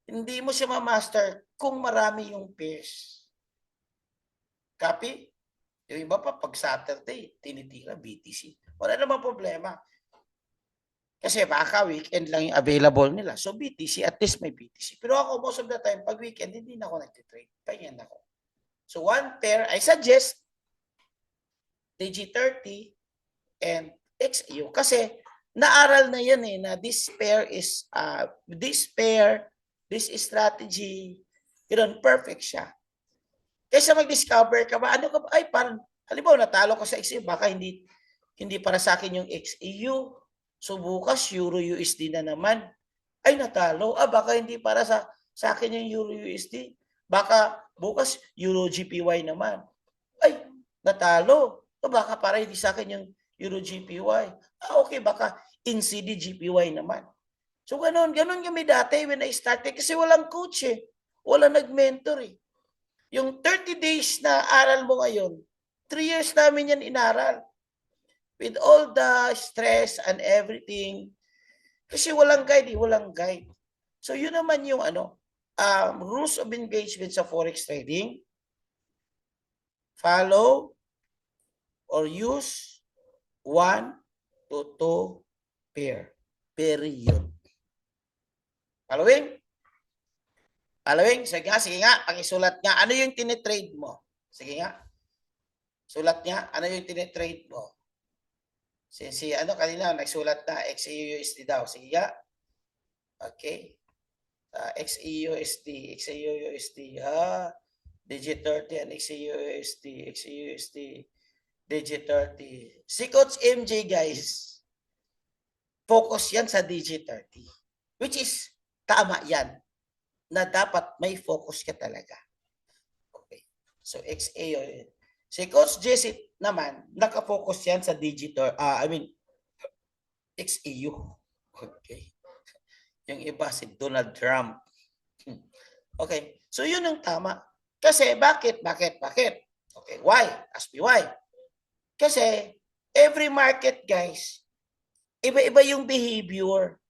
Hindi mo siya ma-master kung marami yung pairs. Copy? Yung iba pa, pag Saturday, tinitira BTC. Wala namang problema. Kasi baka weekend lang yung available nila. So BTC, at least may BTC. Pero ako, most of the time, pag weekend, hindi na ako nagtitrade. Pahingan ako. So one pair, I suggest DG30 and XAU. Kasi naaral na yan na this pair, this strategy, yun, perfect siya. Kaysa mag-discover ka ba, ano ka ba, ay parang, halimbawa natalo ko sa XAU, baka hindi para sa akin yung XAU. So bukas Euro-USD na naman. Ay natalo. Baka hindi para sa akin yung Euro-USD. Baka bukas Euro-GPY naman. Ay natalo. Baka para hindi sa akin yung Euro-GPY. Okay, baka NCD-GPY naman. So ganun kami dati when I started kasi walang coach Walang nag-mentor Yung 30 days na aral mo ngayon, 3 years namin yan inaral. With all the stress and everything. Kasi walang guide. So yun naman yung rules of engagement sa Forex trading. Follow or use 1 to 2 pair. Period. Following? Sige nga, pakisulat nga. Ano yung tinitrade mo? Sige nga. Sulat nga, ano yung tinitrade mo? Kanina, nagsulat na XAU-USD daw. Sige nga. Okay. XAU-USD. DG30 and XAU-USD. DG30. Si Coach MJ, guys, focus yan sa DG30. Which is, tama yan. Na dapat may focus ka talaga. Okay. So, XAU. Si Coach Jesse naman, nakafocus yan sa XAU. Okay. Yung iba si Donald Trump. Okay. So yun ang tama. Kasi bakit? Okay, why? Ask me why. Kasi every market, guys, iba-iba yung behavior.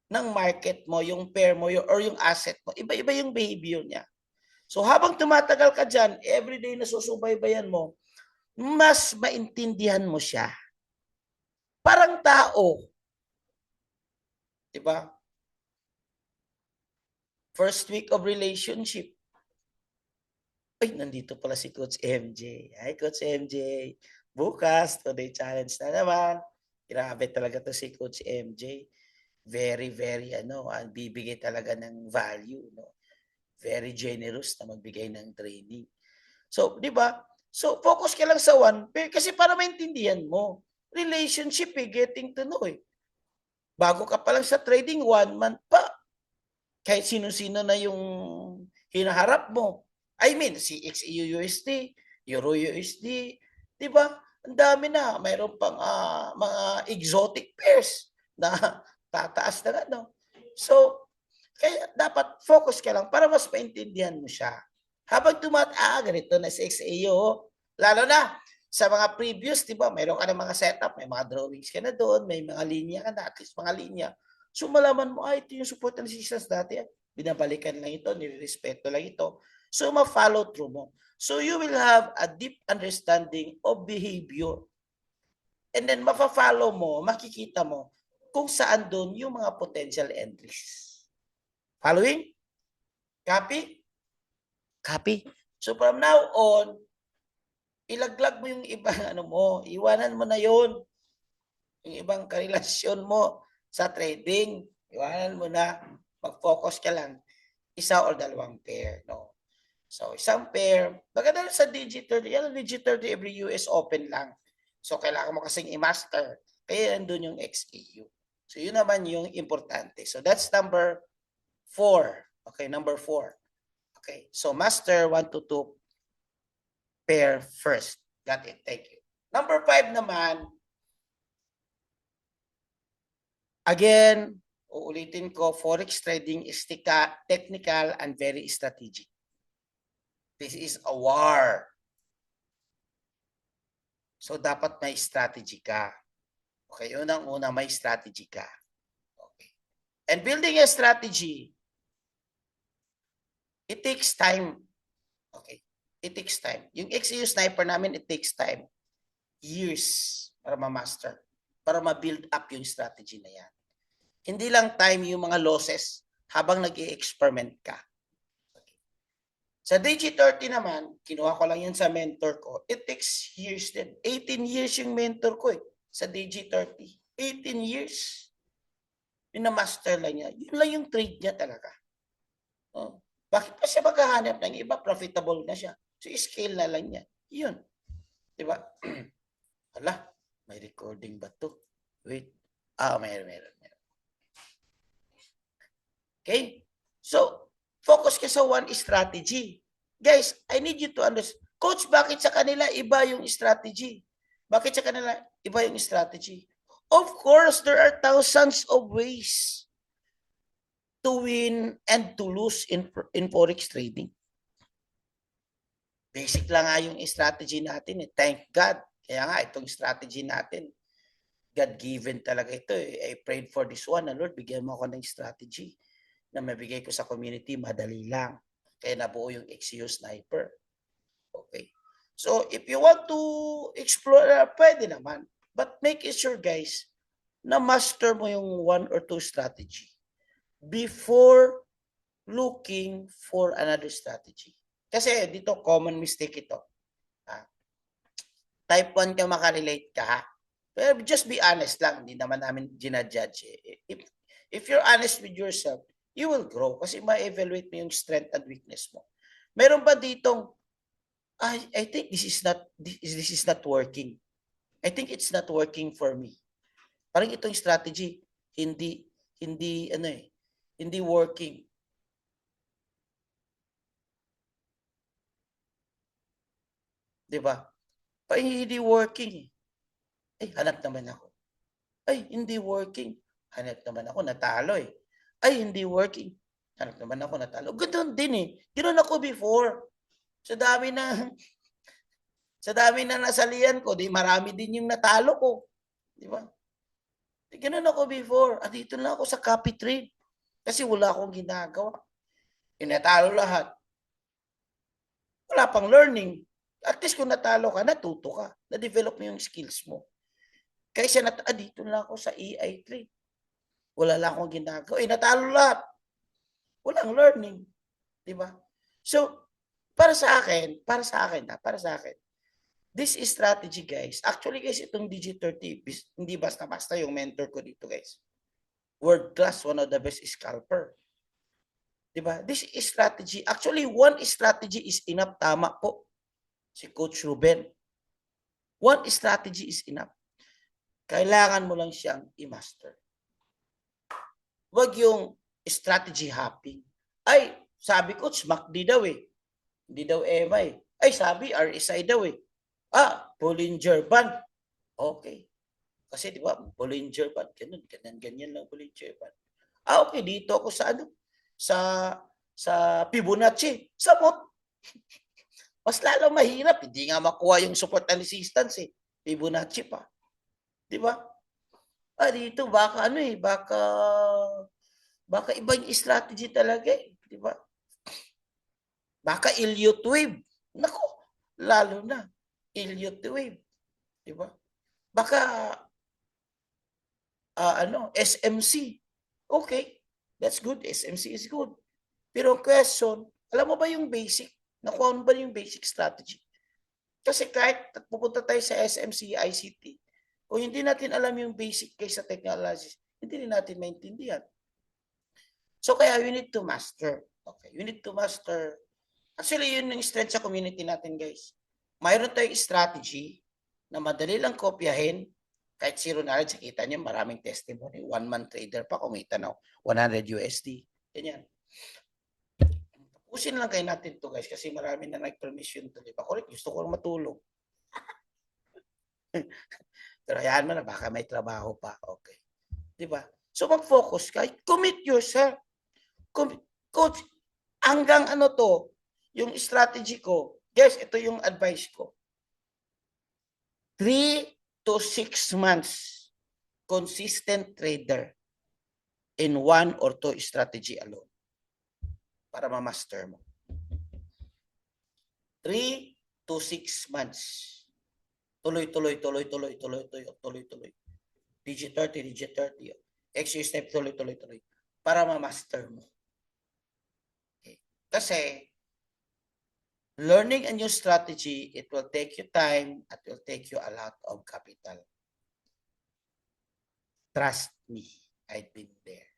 ng market mo, yung pair mo, or yung asset mo. Iba-iba yung behavior niya. So habang tumatagal ka dyan, everyday na susubaybayan mo, mas maintindihan mo siya. Parang tao. Diba? First week of relationship. Ay, nandito pala si Coach MJ. Hi, Coach MJ. Bukas, today challenge na naman. Grabe talaga to si Coach MJ. Very, very, bibigay talaga ng value. No? Very generous na magbigay ng training. So, di ba? So, focus ka lang sa one pair kasi para maintindihan mo. Relationship getting to know Bago ka pa lang sa trading, 1 month pa. Kahit sino-sino na yung hinaharap mo. I mean, si XEU-USD, Euro-USD, di ba? Ang dami na. Mayroon pang mga exotic pairs na tataas na So, kaya dapat focus ka lang para mas maintindihan mo siya. Habang ganito na si XAU, lalo na sa mga previous, di ba, mayroon ka na mga setup, may mga drawings ka na doon, may mga linya ka na, at least mga linya. So malaman mo, ito yung support and resistance dati. Binabalikan lang ito, nirespeto lang ito. So ma-follow through mo. So you will have a deep understanding of behavior. And then mafa-follow mo, makikita mo kung saan doon yung mga potential entries. Following? Copy? Copy. So from now on, ilaglag mo yung ibang iwanan mo na yon. Yung ibang karelasyon mo sa trading, iwanan mo na, mag-focus ka lang, isa or dalawang pair, no? So, isang pair, maganda sa Digi30, yan ang Digi30 every US Open lang. So, kailangan mo kasing i-master. Kaya nandun yung XEU. So, yun naman yung importante. So, that's number 4. Okay, number 4. Okay, so master 1 to 2 pair first. Got it, thank you. Number 5 naman, again, uulitin ko, Forex trading is technical and very strategic. This is a war. So, dapat may strategy ka. Okay, unang-una may strategy ka. Okay. And building a strategy, it takes time. Okay, it takes time. Yung XEU sniper namin, it takes time. Years para ma-master. Para ma-build up yung strategy na yan. Hindi lang time yung mga losses habang nag-i-experiment ka. Sa Digi30 naman, kinuha ko lang yan sa mentor ko. It takes years din. 18 years yung mentor ko sa Digi30. 18 years. Pinamaster lang niya. Yun lang yung trade niya talaga. Oh. Bakit pa siya maghahanap ng iba? Profitable na siya. So, scale na lang niya. Yun. Diba? Hala, may recording ba to? Wait. Meron. Okay? So, focus ka sa one strategy. Guys, I need you to understand. Coach, bakit sa kanila iba yung strategy? Bakit sa kanila iba yung strategy? Of course, there are thousands of ways to win and to lose in Forex trading. Basic lang nga yung strategy natin. Thank God. Kaya nga, itong strategy natin, God-given talaga ito. I prayed for this one. Lord, bigyan mo ako ng strategy na mabigay ko sa community, madali lang. Kaya nabuo yung XEU Sniper. Okay. So, if you want to explore, pwede naman. But make it sure, guys, na master mo yung 1 or 2 strategy before looking for another strategy. Kasi dito, common mistake ito. Type 1 ka, makarelate ka. Pero just be honest lang. Hindi naman namin ginajudge. If you're honest with yourself, you will grow kasi ma-evaluate mo yung strength and weakness mo. Meron ba ditong, I think this is not working. I think it's not working for me. Parang itong strategy, hindi working. Diba? Parang hindi working. Ay, hanap naman ako. Ay, hindi working. Hanap naman ako, natalo Ay, hindi working. Hanap naman ako, natalo. Ganoon din Ganoon ako before. Sa dami na nasalihan ko, di marami din yung natalo ko. Di ba? Ganun ako before. Dito lang ako sa copy trade. Kasi wala akong ginagawa. Inatalo lahat. Wala pang learning. At least kung natalo ka, natuto ka. Na-develop mo yung skills mo. Kaysa dito lang ako sa AI trade. Wala lang akong ginagawa. Natalo lahat. Walang learning. Diba? So, para sa akin, this is strategy, guys. Actually, guys, itong Digi30, hindi basta-basta yung mentor ko dito, guys. World class, one of the best scalper. Diba? This is strategy. Actually, one strategy is enough. Tama po si Coach Ruben. One strategy is enough. Kailangan mo lang siyang i-master. Huwag yung strategy hopping. Ay, sabi Coach, MACD daw eh. Hindi daw EMA eh. Ay, sabi RSI daw eh. Bollinger Band. Okay. Kasi di ba, Bollinger Band, ganyan lang Bollinger Band. Okay, dito ako sa sa Fibonacci. Samot. Mas lalo mahirap, hindi nga makuha yung support and resistance eh. Fibonacci pa. Di ba? Dito baka baka iba yung strategy talaga eh. Di ba? Baka Elliott wave. Nako, lalo na. Elliott wave. Di ba? Baka SMC. Okay, that's good. SMC is good. Pero ang question, alam mo ba yung basic? Nakuha mo ba yung basic strategy? Kasi kahit pupunta tayo sa SMC, ICT, kung hindi natin alam yung basic case sa technologies, hindi rin natin maintindihan. So kaya we need to master. Okay, we need to master. Actually, yun yung strength sa community natin, guys. Mayroon tayong strategy na madali lang kopyahin. Kahit zero knowledge, kita niyo maraming testimony. One-man trader pa, kumita na 100 USD. Ganyan. Tapusin lang kayo natin to, guys, kasi marami na nag-permission to. Diba? Correct, gusto ko matulog. Pero hayaan mo na, baka may trabaho pa. Okay. Diba? So mag-focus ka. Commit yourself. Coach, hanggang yung strategy ko. Guys, ito yung advice ko. 3 to 6 months consistent trader in 1 or 2 strategy alone para ma-master mo. 3 to 6 months. Tuloy. Digi30. Extra step, tuloy. Para ma-master mo. Okay. Kasi, learning a new strategy, it will take you time, it will take you a lot of capital. Trust me, I've been there.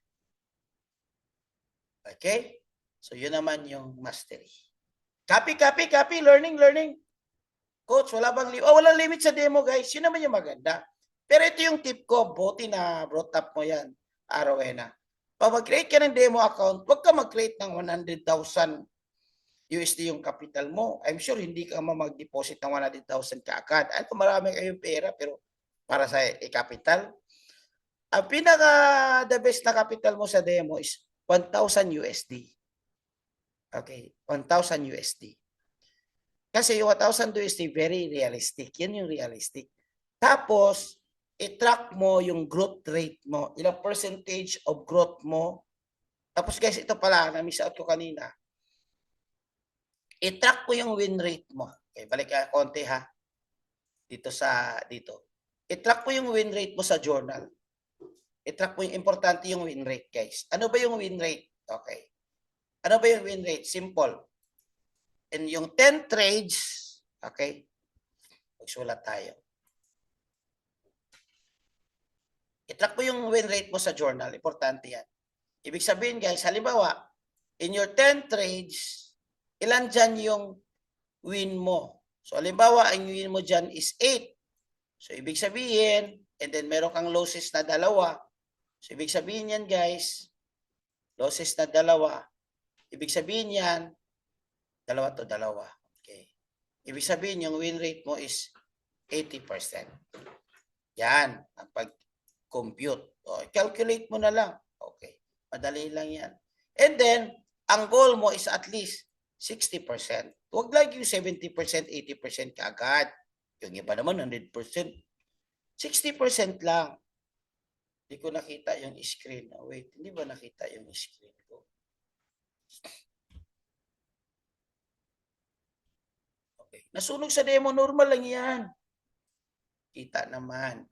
Okay? So, yun naman yung mastery. Copy. Learning. Coach, walang limit sa demo, guys. Yun naman yung maganda. Pero ito yung tip ko, buti na brought up mo yan, Rowena. Pag mag-create ka ng demo account, huwag ka mag-create ng 100,000 USD yung capital mo. I'm sure hindi ka mag-deposit ng 100,000 kaagad. Ano, marami kayong pera, pero para sa capital. Ang the best na capital mo sa demo is 1,000 USD. Okay, 1,000 USD. Kasi yung 1,000 USD, very realistic. Yan yung realistic. Tapos, i-track mo yung growth rate mo. Ilang percentage of growth mo. Tapos guys, ito pala, na-miss out ko kanina. I-track ko yung win rate mo. Okay, balik ka konti ha. Dito. I-track mo yung win rate mo sa journal. I-track mo yung importante yung win rate, guys. Ano ba yung win rate? Okay. Ano ba yung win rate? Simple. And yung 10 trades, okay? Magsulat tayo. I-track mo yung win rate mo sa journal. Importante yan. Ibig sabihin, guys, halimbawa, in your 10 trades, ilan dyan yung win mo? So, halimbawa, ang win mo dyan is 8. So, ibig sabihin, and then meron kang losses na 2. So, ibig sabihin yan, guys, losses na 2. Ibig sabihin yan, 2 to 2. Okay. Ibig sabihin, yung win rate mo is 80%. Yan, ang pag-compute. O, calculate mo na lang. Okay. Madali lang yan. And then, ang goal mo is at least 60%. Huwag lang yung 70%, 80% kaagad. Yung iba naman, 100%. 60% lang. Hindi ko nakita yung screen. Oh, wait, hindi ba nakita yung screen ko? Okay. Nasunog sa demo, normal lang yan. Kita naman.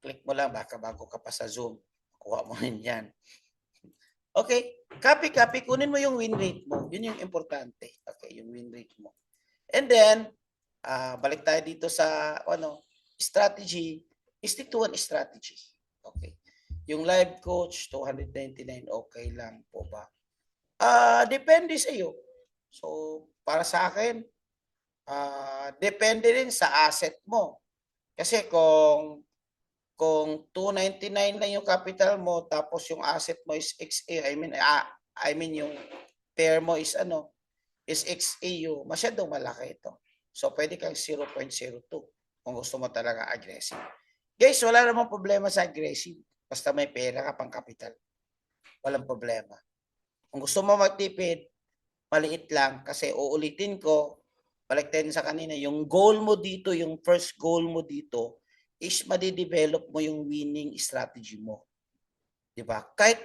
Click mo lang, baka bago ka pa sa Zoom. Kuha mo rin yan. Okay, copy, kunin mo yung win rate mo. Yun yung importante. Okay, yung win rate mo. And then, balik tayo dito sa strategy. Stick to one strategy. Okay. Yung live coach, 299, okay lang po ba? Depende sa iyo. So, para sa akin, depende rin sa asset mo. Kasi kung 299 lang yung capital mo tapos yung asset mo is XA, I mean yung pair mo is is XAU, masyadong malaki ito. So pwede kang 0.02 kung gusto mo talaga aggressive. Guys, wala namang problema sa aggressive basta may pera ka pang capital. Walang problema. Kung gusto mo magtipid, maliit lang kasi uulitin ko, balik tayo sa kanina, yung goal mo dito, yung first goal mo dito is madidevelop mo yung winning strategy mo. Diba? Kahit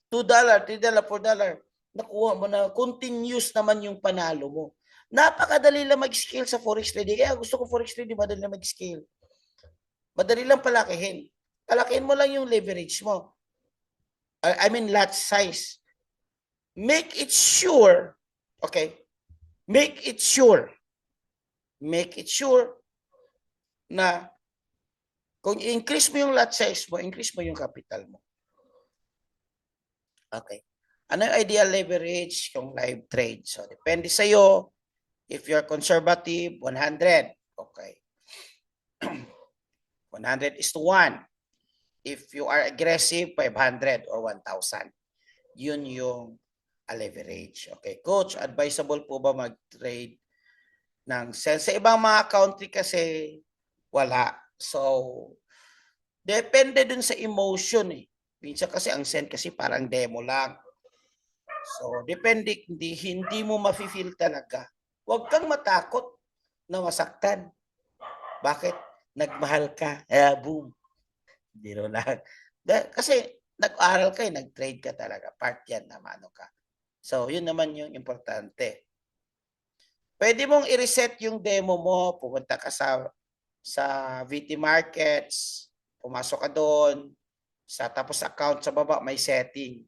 $2, $3, $4, nakuha mo na, continuous naman yung panalo mo. Napakadali lang mag-scale sa forex trading. Kaya gusto ko forex trading, madali lang mag-scale. Madali lang palakihin. Palakihin mo lang yung leverage mo. I mean lot size. Make it sure, okay? Make it sure na kung increase mo yung lot size mo, increase mo yung capital mo. Okay. Ano yung ideal leverage kung live trade? So, depende sa'yo. If you're conservative, 100. Okay. 100:1. If you are aggressive, 500 or 1,000. Yun yung leverage. Okay. Coach, advisable po ba mag-trade ng sell? Sa ibang mga country kasi wala. So, depende dun sa emotion eh. Minsan kasi ang send kasi parang demo lang. So, depende, hindi mo mafe-feel talaga. Huwag kang matakot na masaktan. Bakit? Nagmahal ka. Boom. Biro lang. Kasi nag-aral ka, nag-trade ka talaga. Part yan na ano ka. So, yun naman yung importante. Pwede mong i-reset yung demo mo. Pumunta ka sa VT Markets. Pumasok ka doon. Tapos account sa baba, may setting.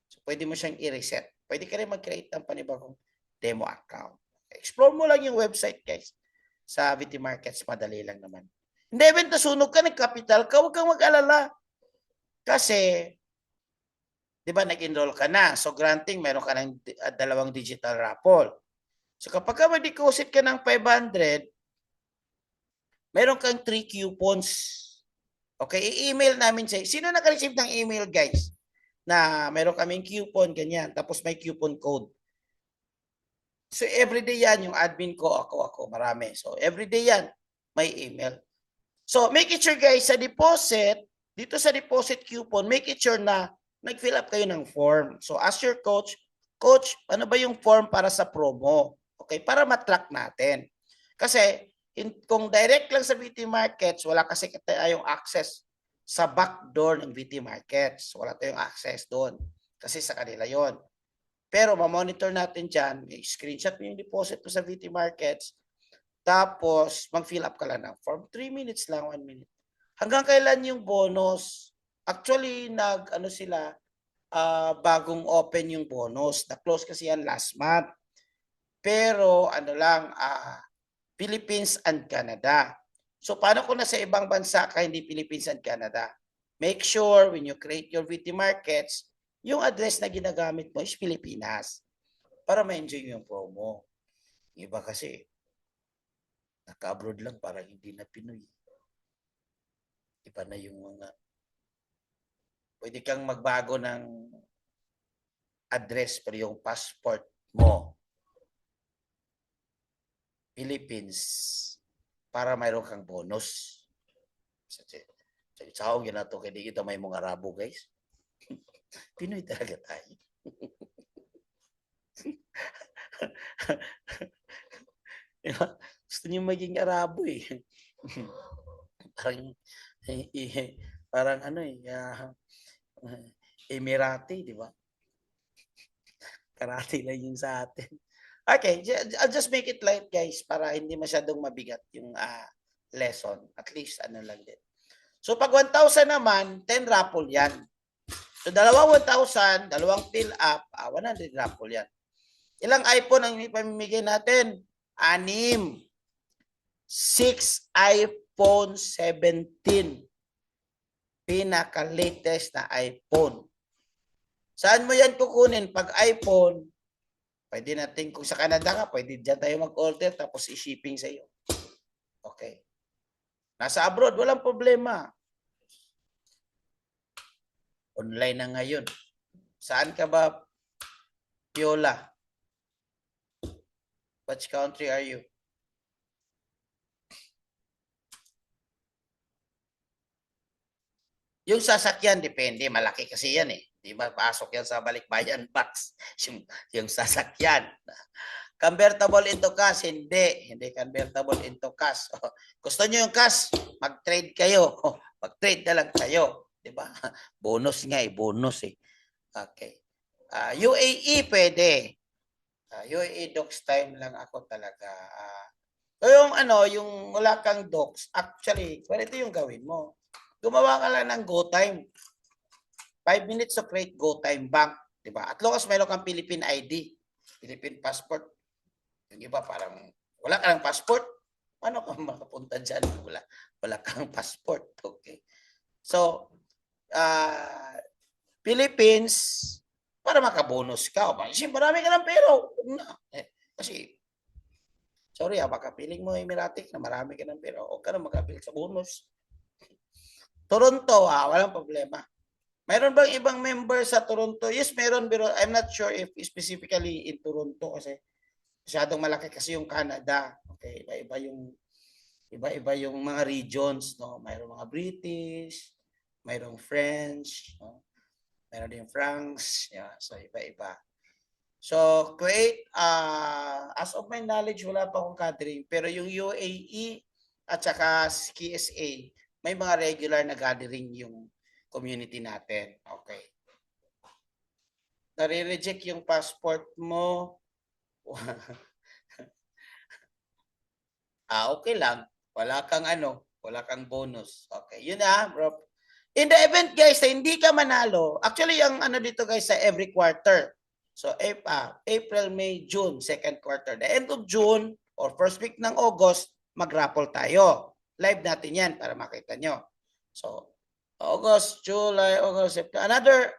So, pwede mo siyang i-reset. Pwede ka rin mag-create ng panibagong demo account. Explore mo lang yung website, guys. Sa VT Markets, madali lang naman. Hindi, even nasunog ka, nag-capital ka, huwag kang mag-alala. Kasi, di ba, nag-enroll ka na. So, granting, meron ka ng 2 digital raffle. So, kapag ka mag-deposit ka ng 500, meron kang 3 coupons. Okay, i-email namin sa'yo. Sino naka-receive ng email, guys? Na meron kaming coupon, ganyan. Tapos may coupon code. So, everyday yan, yung admin ko, ako, marami. So, everyday yan, may email. So, make it sure, guys, sa deposit, dito sa deposit coupon, make it sure na nag-fill up kayo ng form. So, ask your coach, Coach, ano ba yung form para sa promo? Okay, para matrack natin. Kasi, kung direct lang sa VT Markets, wala kasi tayong access sa backdoor ng VT Markets. Wala tayong access doon. Kasi sa kanila yon. Pero ma-monitor natin dyan, screenshot mo yung deposit mo sa VT Markets, tapos mag-fill up ka lang ng form. 3 minutes lang, 1 minute. Hanggang kailan yung bonus? Actually, bagong open yung bonus. Na-close kasi yan last month. Pero Philippines and Canada. So paano kung nasa ibang bansa ka, hindi Philippines and Canada? Make sure when you create your VT Markets, yung address na ginagamit mo is Pilipinas para ma-enjoy yung promo. Iba kasi, naka-abroad lang para hindi na Pinoy. Iba na yung mga, pwede kang magbago ng address pero yung passport mo, Philippines, para mayroon kang bonus. Sa yun na to, kaya kita may mga Arabo, guys. Pinoy talaga tayo. Gusto niyo maging Arabo eh. Parang, parang ano Emirati, di ba? Karate lang yung sa atin. Okay, I'll just make it light guys para hindi masyadong mabigat yung lesson. At least ano lang din. So pag 1,000 naman, 10 raffle yan. So dalawa 1,000, dalawang fill up, 100 raffle yan. Ilang iPhone ang ipamimigay natin? 6. 6 iPhone 17. Pinaka-latest na iPhone. Saan mo yan kukunin? Pag iPhone, pwede natin, kung sa Canada ka, pwede dyan tayo mag-order tapos i-shipping sa iyo. Okay. Nasa abroad, walang problema. Online na ngayon. Saan ka ba, Piola? Which country are you? Yung sasakyan, depende. Malaki kasi yan eh. Di ba? Pasok yan sa balikbayan box. Yung sasakyan. Convertible into cash, hindi. Hindi convertible into cash. Gusto nyo yung cash? Mag-trade kayo. Mag-trade na lang kayo. Di ba? Bonus nga eh. Bonus eh. Okay. UAE pwede. UAE docs time lang ako talaga. So yung yung wala kang docs, actually, ito yung gawin mo. Gumawa ka lang ng GoTime. 5 minutes to create GoTime Bank. Diba? At long as meron kang Philippine ID, Philippine passport. Yung iba parang, wala ka ng passport. Paano ka makapunta dyan? Wala kang passport. Okay. So, Philippines, para makabonus ka. Marami ka ng pero. Kasi, sorry baka piling mo Emiratic na marami ka ng pero. Huwag ka na magkapiling sa bonus. Toronto, walang problema. Mayroon bang ibang member sa Toronto? Yes, meron, pero I'm not sure if specifically in Toronto kasi masyadong malaki kasi yung Canada. Okay, iba-iba yung mga regions, no? Mayroong mga British, mayroong French, no? Mayroon din France, yeah, so iba-iba. So, create, as of my knowledge, wala pa akong gathering, pero yung UAE at saka KSA, may mga regular na gathering yung community natin. Okay. Nare-reject yung passport mo. Okay lang. Wala kang bonus. Okay, yun bro. In the event guys, na hindi ka manalo, actually ang dito guys sa every quarter. So April, May, June, second quarter. The end of June or first week ng August, mag-raffle tayo. Live natin yan para makita nyo. So, August, July, August, September,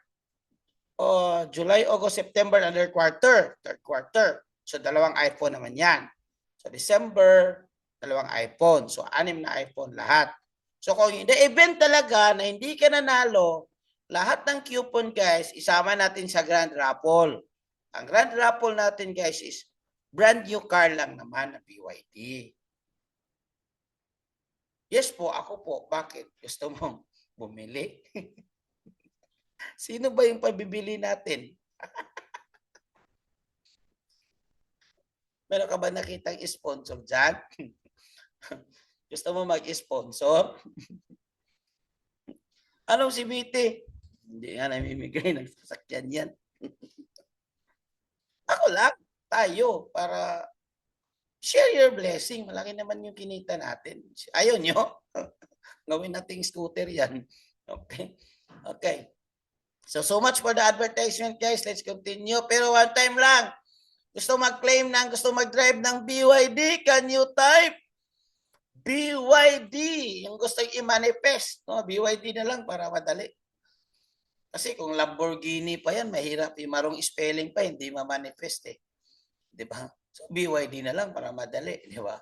July, August, September, another quarter, third quarter. So, dalawang iPhone naman yan. So, December, dalawang iPhone. So, 6 na iPhone lahat. So, kung the event talaga na hindi ka nanalo, lahat ng coupon guys, isama natin sa Grand Raffle. Ang Grand Raffle natin guys is brand new car lang naman na BYD. Yes po, ako po. Bakit? Gusto mong bumili? Sino ba yung pabibili natin? Meron ka ba nakitang sponsor dyan? Gusto mo mag-sponsor? Anong si Vite? Hindi nga namimigay ng sasakyan yan. Ako lang, tayo, para share your blessing. Malaki naman yung kinita natin. Ayaw nyo? Gawin nating scooter yan. Okay. Okay. So much for the advertisement, guys. Let's continue. Pero one time lang. Gusto mag-claim gusto mag-drive ng BYD, can you type? BYD. Yung gusto i-manifest. No? BYD na lang para madali. Kasi kung Lamborghini pa yan, mahirap. Yung marong spelling pa, hindi ma-manifest eh. Diba? So, BYD na lang para madali, di ba?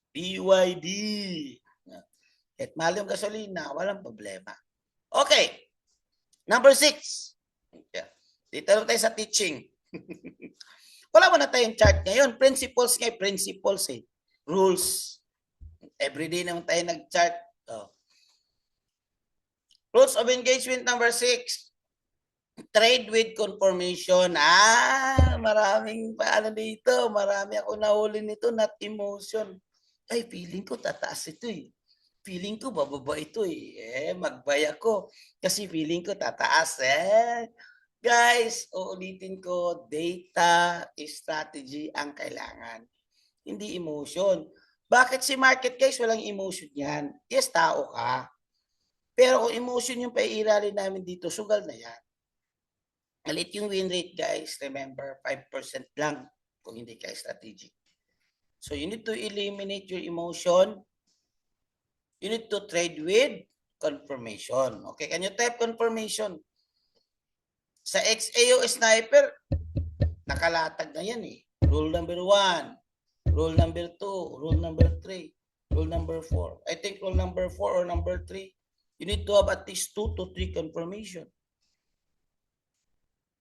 BYD. At mahal yung gasolina, walang problema. Okay. Number 6. Dito lang tayo sa teaching. Wala mo na tayong chart ngayon. Principles eh. Rules. Everyday naman tayo nag-chart. Rules of engagement number 6. Trade with confirmation. Maraming paano dito. Marami ako nahuli nito, not emotion. ay feeling ko tataas ito eh. Feeling ko bababa ito eh. Mag-buy ako. Kasi feeling ko tataas eh. Guys, uulitin ko, data strategy ang kailangan. Hindi emotion. Bakit si market guys walang emotion yan? Yes, tao ka. Pero kung emotion yung paiiralin namin dito, sugal na yan. Malit yung win rate guys, remember 5% lang kung hindi ka strategic. So you need to eliminate your emotion. You need to trade with confirmation. Okay, can you type confirmation? Sa XAO Sniper, nakalatag na yan eh. Rule number 1, rule number 2, rule number 3, rule number 4. I think rule number 4 or number 3, you need to have at least 2 to 3 confirmation.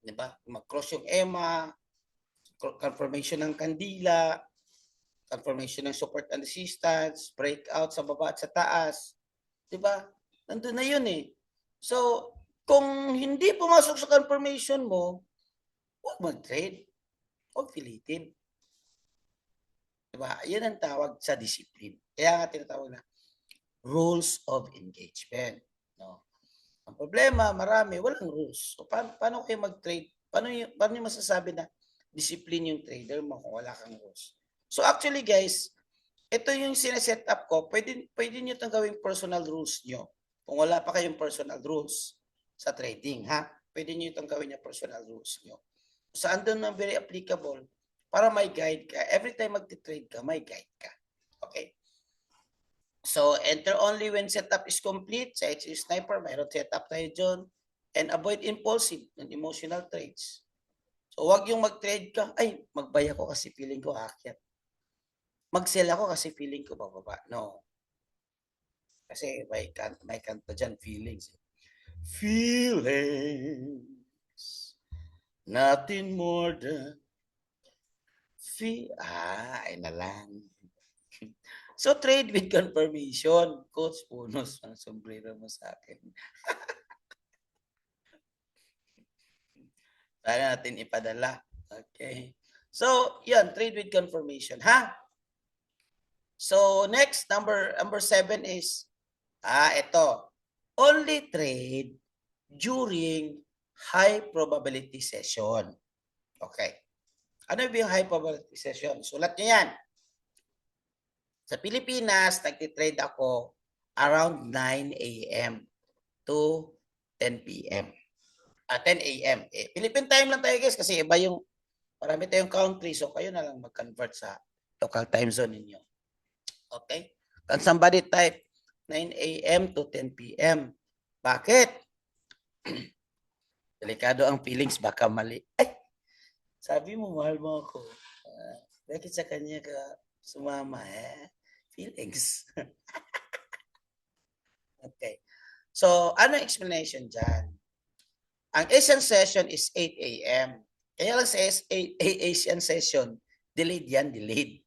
Diba? Mag-cross yung EMA, confirmation ng kandila, confirmation ng support and resistance, breakout sa baba at sa taas. Diba? Nandun na yun eh. So, kung hindi pumasok sa confirmation mo, huwag mag-trade. Huwag pilitin. Diba? Yan ang tawag sa discipline. Kaya nga tinatawag na rules of engagement. No? Ang problema, marami, walang rules. So, paano kayo mag-trade? Paano nyo masasabi na discipline yung trader mo kung wala kang rules? So actually guys, ito yung sineset up ko. Pwede nyo itong gawing personal rules nyo. Kung wala pa kayong personal rules sa trading, ha? Pwede nyo itong gawin yung personal rules nyo. Saan doon na very applicable para may guide ka. Every time mag-trade ka, may guide ka. Okay? So, enter only when setup is complete. Sa HU Sniper, mayroon setup tayo dyan. And avoid impulsive and emotional trades. So, wag yung mag-trade ka, ay, mag-buy ako kasi feeling ko aakyat. Mag-sell ako kasi feeling ko bababa. No. Kasi may kanto dyan, feelings. Feelings. Nothing more than ay na lang. So, trade with confirmation. Coach, bonus. Ang sombrero mo sa akin. Para natin ipadala. Okay. So, yan. Trade with confirmation. Ha? So, next, number 7 is, ito. Only trade during high probability session. Okay. Ano yung high probability session? Sulat nyo yan. Sa Pilipinas, nagtitrade ako around 9 a.m. to 10 p.m. 10 a.m. Philippine time lang tayo guys kasi iba yung marami tayong country so kayo na lang mag-convert sa local time zone ninyo. Okay? Can somebody type 9 a.m. to 10 p.m. Bakit? Delikado ang feelings baka mali. Ay! Sabi mo mahal mo ako. Bakit sa kanya ka sumama feelings. Okay. So, ano explanation dyan? Ang Asian session is 8 a.m. Kaya lang sa Asian session, delayed yan, delayed.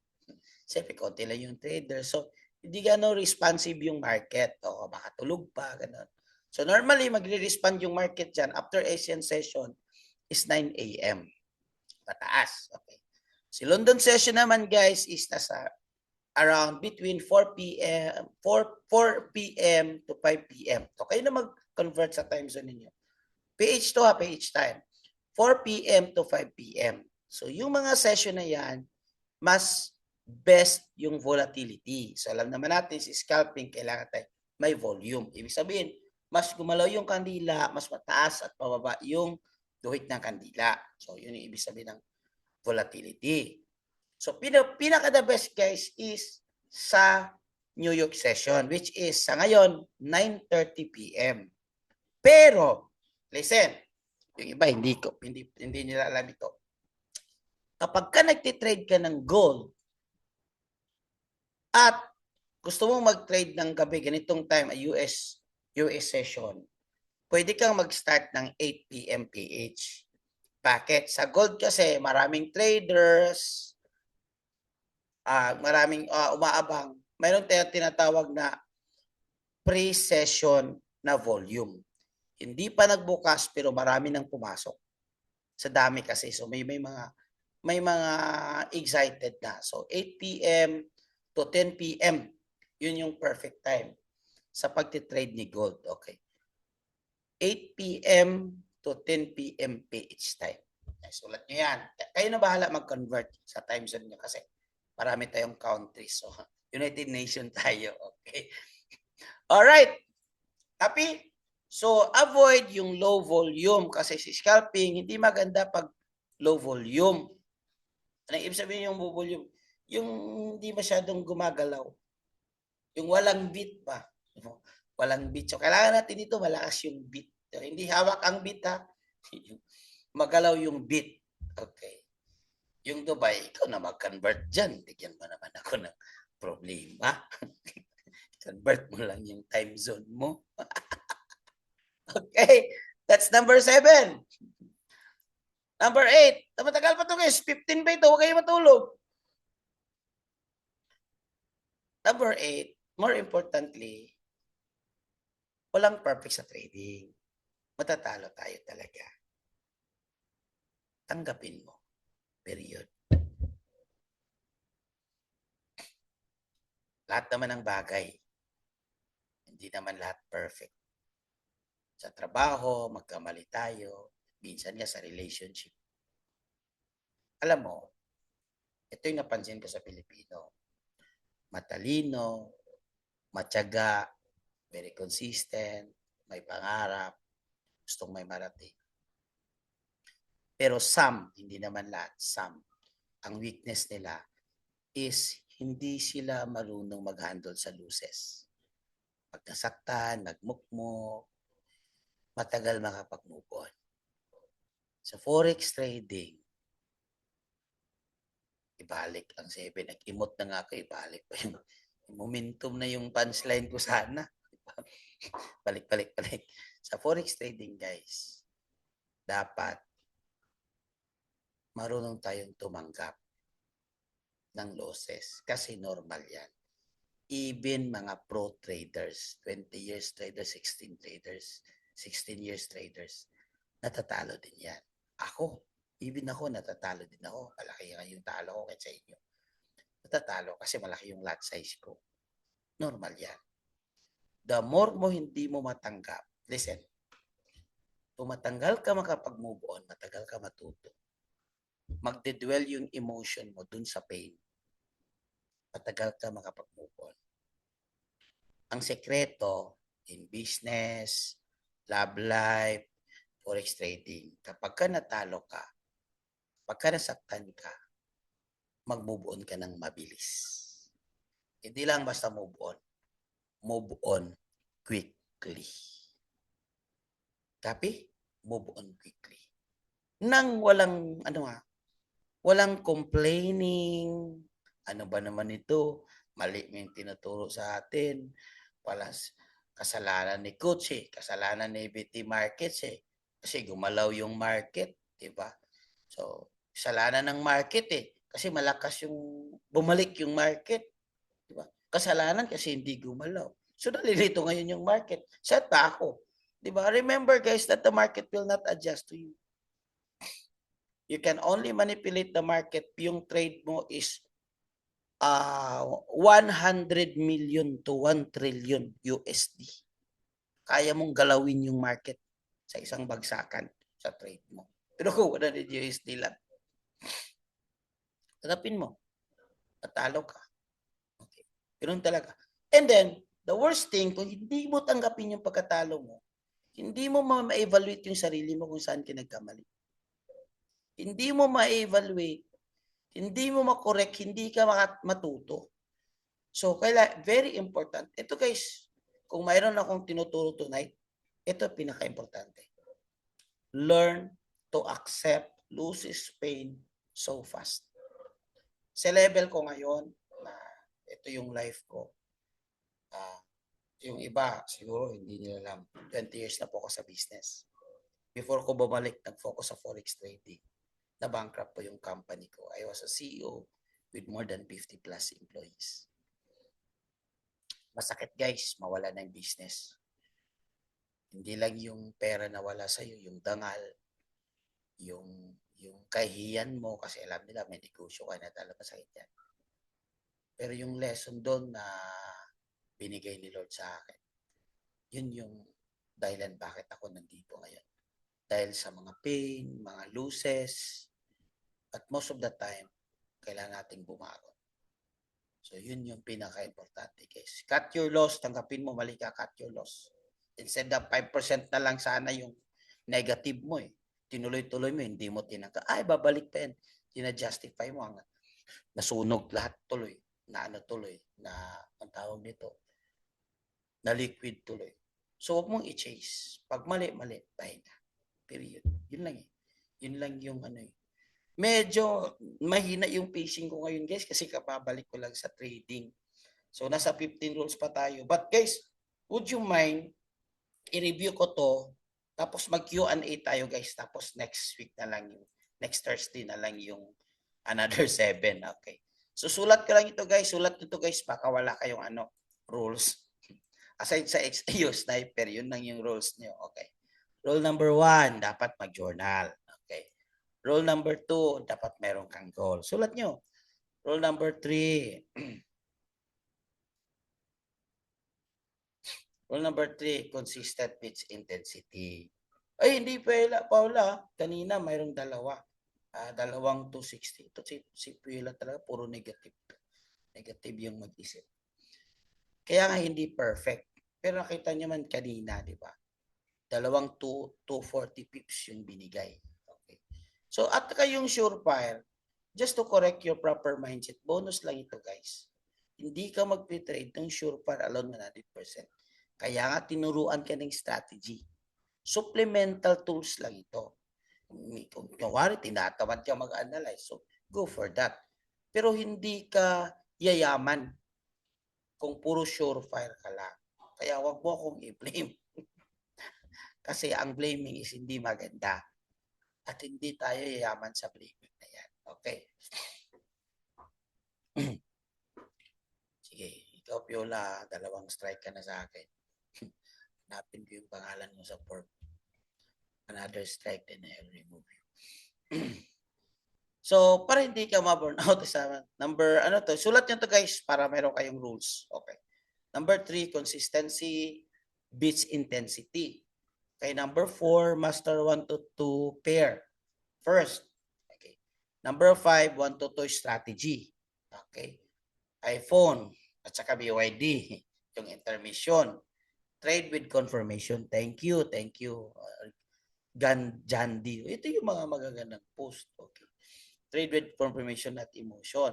Siyempre, konti lang yung trader. So, hindi gano'n responsive yung market. O, baka tulog pa, gano'n. So, normally, magre-respond yung market dyan after Asian session is 9 a.m. Pataas. Okay. Si London session naman, guys, is nasa around between 4 p.m. to 5 p.m. So, kayo na mag-convert sa time zone ninyo. PH to PH time. 4 p.m. to 5 p.m. So, yung mga session na yan, mas best yung volatility. So, alam naman natin, si scalping, kailangan tayo may volume. Ibig sabihin, mas gumalaw yung kandila, mas mataas at pababa yung guhit ng kandila. So, yun yung ibig sabihin ng volatility. So, pinaka-the best, guys, is sa New York session, which is sa ngayon, 9:30 p.m. Pero, listen, yung iba, hindi nila alam ito. Kapag ka nagtitrade ka ng gold at gusto mong mag-trade ng gabi, ganitong time, US session, pwede kang mag-start ng 8 p.m. PH. Bakit? Sa gold kasi, maraming traders, maraming umaabang. Mayroon tayong tinatawag na pre-session na volume. Hindi pa nagbukas pero marami nang pumasok. Sa dami kasi. So may mga excited na. So 8 p.m. to to 10 p.m. Yun yung perfect time sa pagtitrade ni gold. Okay. 8 p.m. to 10 p.m. PH time. Sulat nyo yan. Kayo na bahala mag-convert sa time zone nyo kasi marami tayong countries. So, United Nations tayo. Okay. Alright. Happy? So, avoid yung low volume kasi si scalping, hindi maganda pag low volume. Anong ibig sabihin yung low volume? Yung hindi masyadong gumagalaw. Yung walang beat pa. Walang beat. So, kailangan natin dito malakas yung beat. So, hindi hawak ang beat ha. Magalaw yung beat. Okay. Yung Dubai, ikaw na mag-convert dyan. Bigyan mo naman ako ng problema. Convert mo lang yung time zone mo. Okay. That's number 7. Number 8. Matagal pa ito guys. 15 pa ito. Huwag kayo matulog. Number 8. More importantly, walang perfect sa trading. Matatalo tayo talaga. Tanggapin mo. Period. Lahat naman ng bagay. Hindi naman lahat perfect. Sa trabaho, magkamali tayo. Minsan nga sa relationship. Alam mo, ito yung napansin ko sa Pilipino. Matalino, matyaga, very consistent, may pangarap, gustong may marating. Pero some, hindi naman lahat, some, ang weakness nila is hindi sila marunong mag-handle sa losses. Pag nasaktan, nagmukmok, matagal makapag-move on. Sa forex trading, ibalik ang 7. Nag-emote na nga ako, ibalik pa yung momentum na yung punchline ko sana. Balik. Sa forex trading, guys, dapat marunong tayong tumanggap ng losses kasi normal yan. Even mga pro traders, 20 years traders, 16 traders, 16 years traders, natatalo din yan. Even ako, natatalo din ako. Malaki nga yung talo ko kahit sa inyo. Natatalo kasi malaki yung lot size ko. Normal yan. The more mo hindi mo matanggap, listen, tumatanggal ka makapag-move on, matagal ka matuto. Magdedwell yung emotion mo dun sa pain. Matagal ka makapag-move on. Ang sekreto in business, love life, forex trading, kapag ka natalo ka, pagka nasaktan ka, mag-move on ka ng mabilis. Hindi lang basta move on. Move on quickly. Copy? Move on quickly. Nang walang, walang complaining. Ano ba naman ito? Mali yung tinuturo sa atin. Palas, kasalanan ni coach kasalanan ni BT Markets Kasi gumalaw yung market, di ba? So, kasalanan ng market kasi malakas yung bumalik yung market, di ba? Kasalanan kasi hindi gumalaw. So, nalilito ngayon yung market. Set pa ako. Di ba? Remember guys that the market will not adjust to you. You can only manipulate the market. Yung trade mo is 100 million to 1 trillion USD. Kaya mong galawin yung market sa isang bagsakan sa trade mo. Pero kung 100 USD lang, tanggapin mo. Natalo ka. Okay. Ganun talaga. And then, the worst thing, kung hindi mo tanggapin yung pagkatalo mo, hindi mo ma-evaluate yung sarili mo kung saan ka nagkamali. Hindi mo ma-evaluate, hindi mo ma-correct, hindi ka matuto. So, very important. Ito guys, kung mayroon akong tinuturo tonight, ito pinaka-importante. Learn to accept losses pain so fast. Sa level ko ngayon, na ito yung life ko, yung iba, siguro hindi nila alam, 20 years na po ako sa business. Before ko bumalik, nag-focus sa forex trading. Na-bankrupt po yung company ko. I was a CEO with more than 50 plus employees. Masakit guys, mawala na yung business. Hindi lang yung pera na wala sa'yo, yung dangal, yung kahihiyan mo kasi alam nila may negosyo ka na talaga masakit yan. Pero yung lesson doon na binigay ni Lord sa akin, yun yung dahilan bakit ako nandito ngayon. Dahil sa mga pain, mga losses, at most of the time, kailangan nating bumagon. So, yun yung pinaka-importante, guys. Cut your loss, tanggapin mo, mali ka, cut your loss. Instead of 5% na lang sana yung negative mo eh. Tinuloy-tuloy mo, hindi mo tinangka. Ay, babalik pa yan. Tina-justify mo. Nasunog lahat tuloy. Na ano tuloy. Na, ang tawag nito, na liquid tuloy. So, huwag mong i-chase. Pag mali, pahinga. Period. Yun lang eh. Yun lang yung ano eh. Medyo mahina yung pacing ko ngayon guys kasi kapabalik ko lang sa trading. So nasa 15 rules pa tayo. But guys, would you mind i-review ko to tapos mag Q&A tayo guys tapos next week na lang yung next Thursday na lang yung another 7. Okay. So sulat ko lang ito guys. Sulat nito guys baka wala kayong rules. Aside sa XAU sniper, yun lang yung rules niyo. Okay. Rule number 1, dapat mag-journal. Rule number 2, dapat meron kang goal. Sulat nyo. Rule number 3. Rule number 3, consistent with intensity. Ay, hindi Paula. Kanina mayroong dalawa. Dalawang 260. Ito si Paula talaga, puro negative. Negative yung mag-isip. Kaya nga hindi perfect. Pero nakita nyo man kanina, di ba? Dalawang 240 pips yung binigay. So, at kayong surefire, just to correct your proper mindset, bonus lang ito guys. Hindi ka mag-trade ng surefire alone 100%. Kaya nga tinuruan ka ng strategy. Supplemental tools lang ito. Kung kunwari, tinatamad ka mag-analyze, so go for that. Pero hindi ka yayaman kung puro surefire ka lang. Kaya wag mo akong i-blame. Kasi ang blaming is hindi maganda. At hindi tayo yayaman sa blaming na yan. Okay. Sige, ikaw Piola, 2 strike ka na sa akin. Hanapin ko yung pangalan mo sa form. Another strike, then I'll remove you. So, para hindi ka ma-burn out sa number, sulat nyo to guys para meron kayong rules. Okay. Number 3, consistency beats intensity. Okay, number 4, master 1 to 2 pair. First. Okay. Number 5, 1 to 2 strategy. Okay. iPhone at saka BYD. Yung intermission. Trade with confirmation. Thank you. Thank you. Jandi. Ito yung mga magagandang post. Okay. Trade with confirmation at emotion.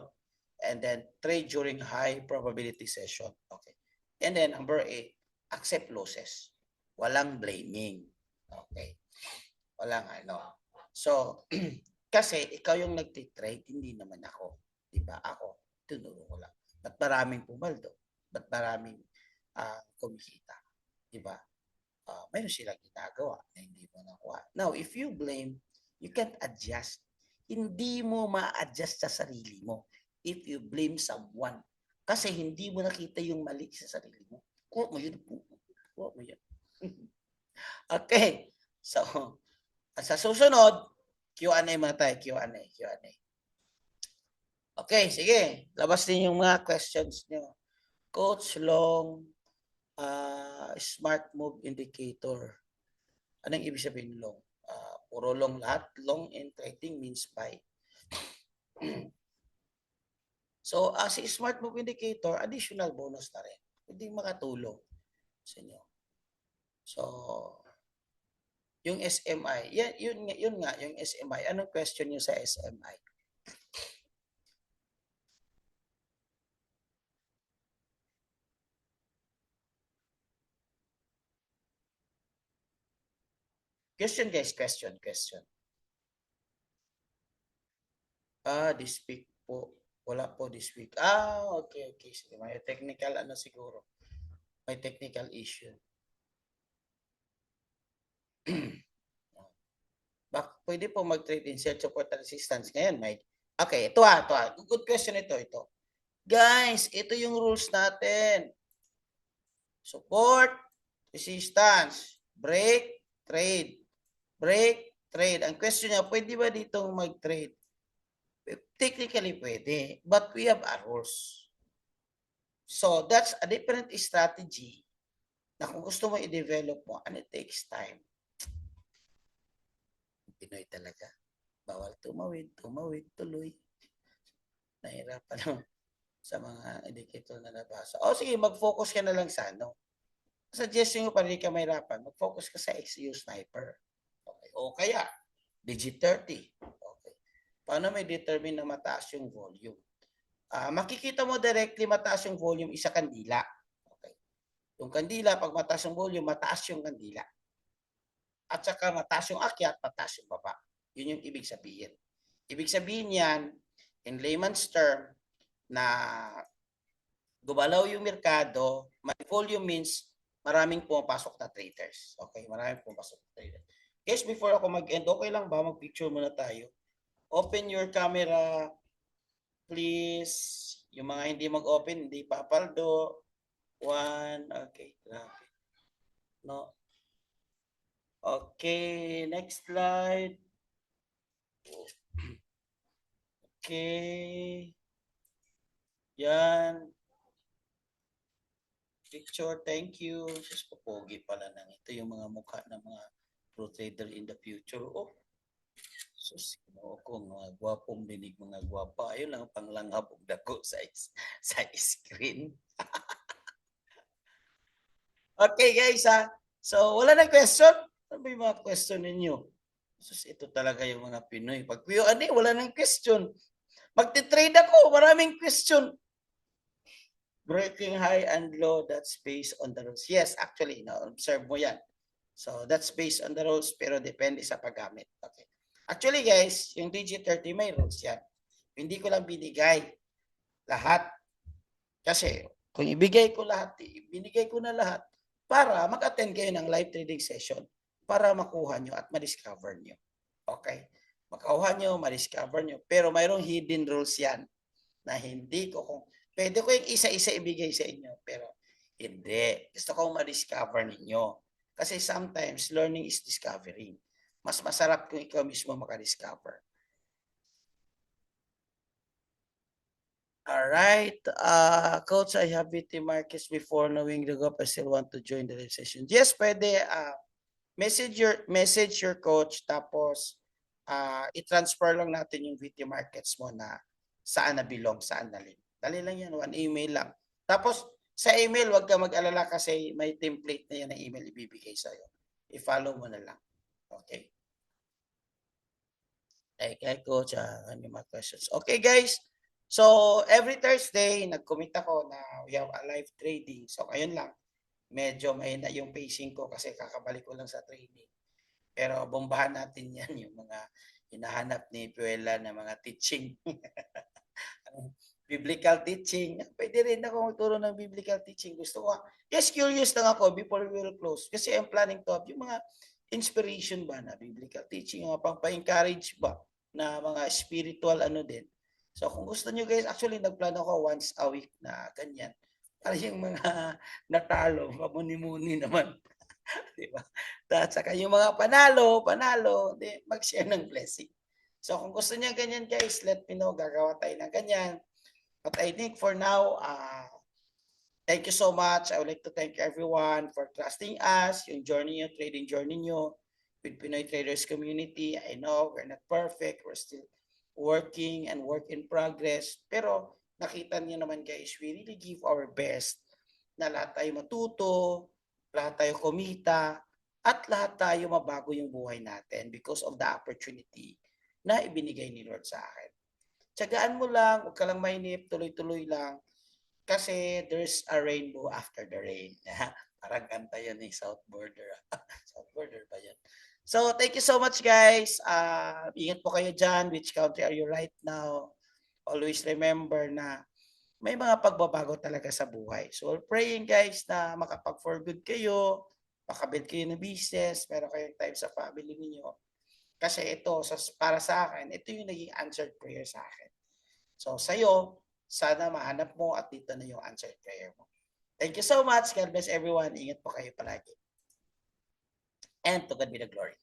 And then trade during high probability session. Okay. And then number 8, accept losses. Walang blaming. Okay. Walang So, kasi ikaw yung nagtitrade, hindi naman ako. Diba? Ako, tinuro ko lang. Ba't maraming pumaldo? Ba't maraming kumikita? Diba? Mayroon silang ginagawa na hindi mo nakuha. Now, if you blame, you can't adjust. Hindi mo ma-adjust sa sarili mo if you blame someone. Kasi hindi mo nakita yung mali sa sarili mo. Kuha mo yun. Kuha mo yun. Okay. So, sa susunod, Q&A muna tayo. Q&A. Okay, sige. Labas din yung mga questions nyo. Coach, long, smart move indicator. Anong ibig sabihin long? Puro long lahat. Long in trading means buy. So, as a smart move indicator, additional bonus na rin. Hindi makatulong sa inyo. So, yung SMI, yun nga, yung SMI. Anong question nyo sa SMI? Question guys, question. This week po. Wala po this week. Okay. Sige, may technical siguro. May technical issue. Pwede po mag-trade in search of support resistance. Ngayon, okay, ito. Good question ito. Guys, ito yung rules natin. Support, resistance, break, trade. Break, trade. Ang question niya, pwede ba dito mag-trade? Technically pwede, but we have our rules. So that's a different strategy na kung gusto mo i-develop mo, and it takes time. Pinoy talaga. Bawal tumawid, tuloy. Nahirapan lang sa mga indicator na nabasa. O sige, mag-focus ka na lang sa ano. Suggestion ko para hindi ka mahirapan, mag-focus ka sa XU sniper. Okay. O kaya, digit 30. Okay. Paano may determine na mataas yung volume? Makikita mo directly mataas yung volume isa kandila. Okay. Yung kandila, pag mataas yung volume, mataas yung kandila. At saka mataas yung akyat, mataas yung baba. Yun yung ibig sabihin. Ibig sabihin yan, in layman's term, na gumalaw yung merkado, may volume means maraming pumapasok na traders. Okay, maraming pumapasok na traders. Guys, before ako mag-end, okay lang ba? Mag-picture muna tayo. Open your camera, please. Yung mga hindi mag-open, hindi papaldo. 1, okay, grabe. No. Okay, next slide. Okay. Yan. Picture, thank you. Just popogi pala nang ito yung mga mukha ng mga pro trader in the future. Oh, sus, ko mga gwapong dinig, mga gwapa. Ayun lang panglanghap og dako sa screen. Okay guys ha. So wala nang question? Ano ba yung mga question ninyo? Sus, ito talaga yung mga Pinoy. Pag Q&A, wala nang question. Magti-trade ako, maraming question. Breaking high and low, that's based on the rules. Yes, actually, na-observe mo yan. So, that's based on the rules, pero depende sa paggamit. Okay. Actually, guys, yung DG30 may rules yan. Hindi ko lang binigay lahat. Kasi, kung ibigay ko lahat, binigay ko na lahat para mag-attend kayo ng live trading session para makuha nyo at ma-discover nyo. Okay? Makuha nyo, ma-discover nyo. Pero mayroong hidden rules yan na hindi ko kung pwede ko yung isa-isa ibigay sa inyo, pero hindi. Gusto kong ma-discover ninyo. Kasi sometimes, learning is discovering. Mas masarap kung ikaw mismo maka-discover. Alright. Coach, I have BT markets before knowing the group. I still want to join the session. Yes, pwede. Message your coach, tapos i-transfer lang natin yung VT markets mo na saan na belong, saan na link. Dali lang yan, one email lang. Tapos, sa email, huwag ka mag-alala kasi may template na yan na email ibibigay sa'yo. I-follow mo na lang. Okay. Okay, coach, ano mga questions? Okay, guys. So, every Thursday, nag-commit ako na we have a live trading. So, ngayon lang, medyo mahina yung pacing ko kasi kakabalik ko lang sa training. Pero bombahan natin yan, yung mga hinahanap ni Puela na mga teaching. Biblical teaching. Pwede rin ako magturo ng biblical teaching. Gusto ko. Yes, curious lang ako before we will close. Kasi I'm planning to have yung mga inspiration ba na biblical teaching, yung mga pang-encourage ba na mga spiritual ano din. So kung gusto nyo guys, actually nagplano ako once a week na ganyan. Para yung mga natalo, mamuni-muni naman. Diba? At saka yung mga panalo, mag-share ng blessing. So kung gusto niya ganyan guys, let me know. Gagawa tayo ng ganyan. But I think for now, thank you so much. I would like to thank everyone for trusting us, yung journey nyo, trading journey nyo with Pinoy Traders Community. I know we're not perfect. We're still working and work in progress. Pero nakita niyo naman guys, we really give our best na lahat tayo matuto, lahat tayo kumita, at lahat tayo mabago yung buhay natin because of the opportunity na ibinigay ni Lord sa akin. Tiyagaan mo lang, huwag ka lang mainip, tuloy-tuloy lang. Kasi there's a rainbow after the rain. Parang kanta yan ni South Border. South Border ba yan? So, thank you so much guys. Ingat po kayo dyan. Which country are you right now? Always remember na may mga pagbabago talaga sa buhay. So, we're praying guys na makapag-for good kayo, makabuild kayo ng business, meron kayong time sa family niyo. Kasi ito, para sa akin, ito yung naging answered prayer sa akin. So, sa'yo, sana mahanap mo at dito na yung answered prayer mo. Thank you so much. God bless everyone. Ingat po kayo palagi. And to God be the glory.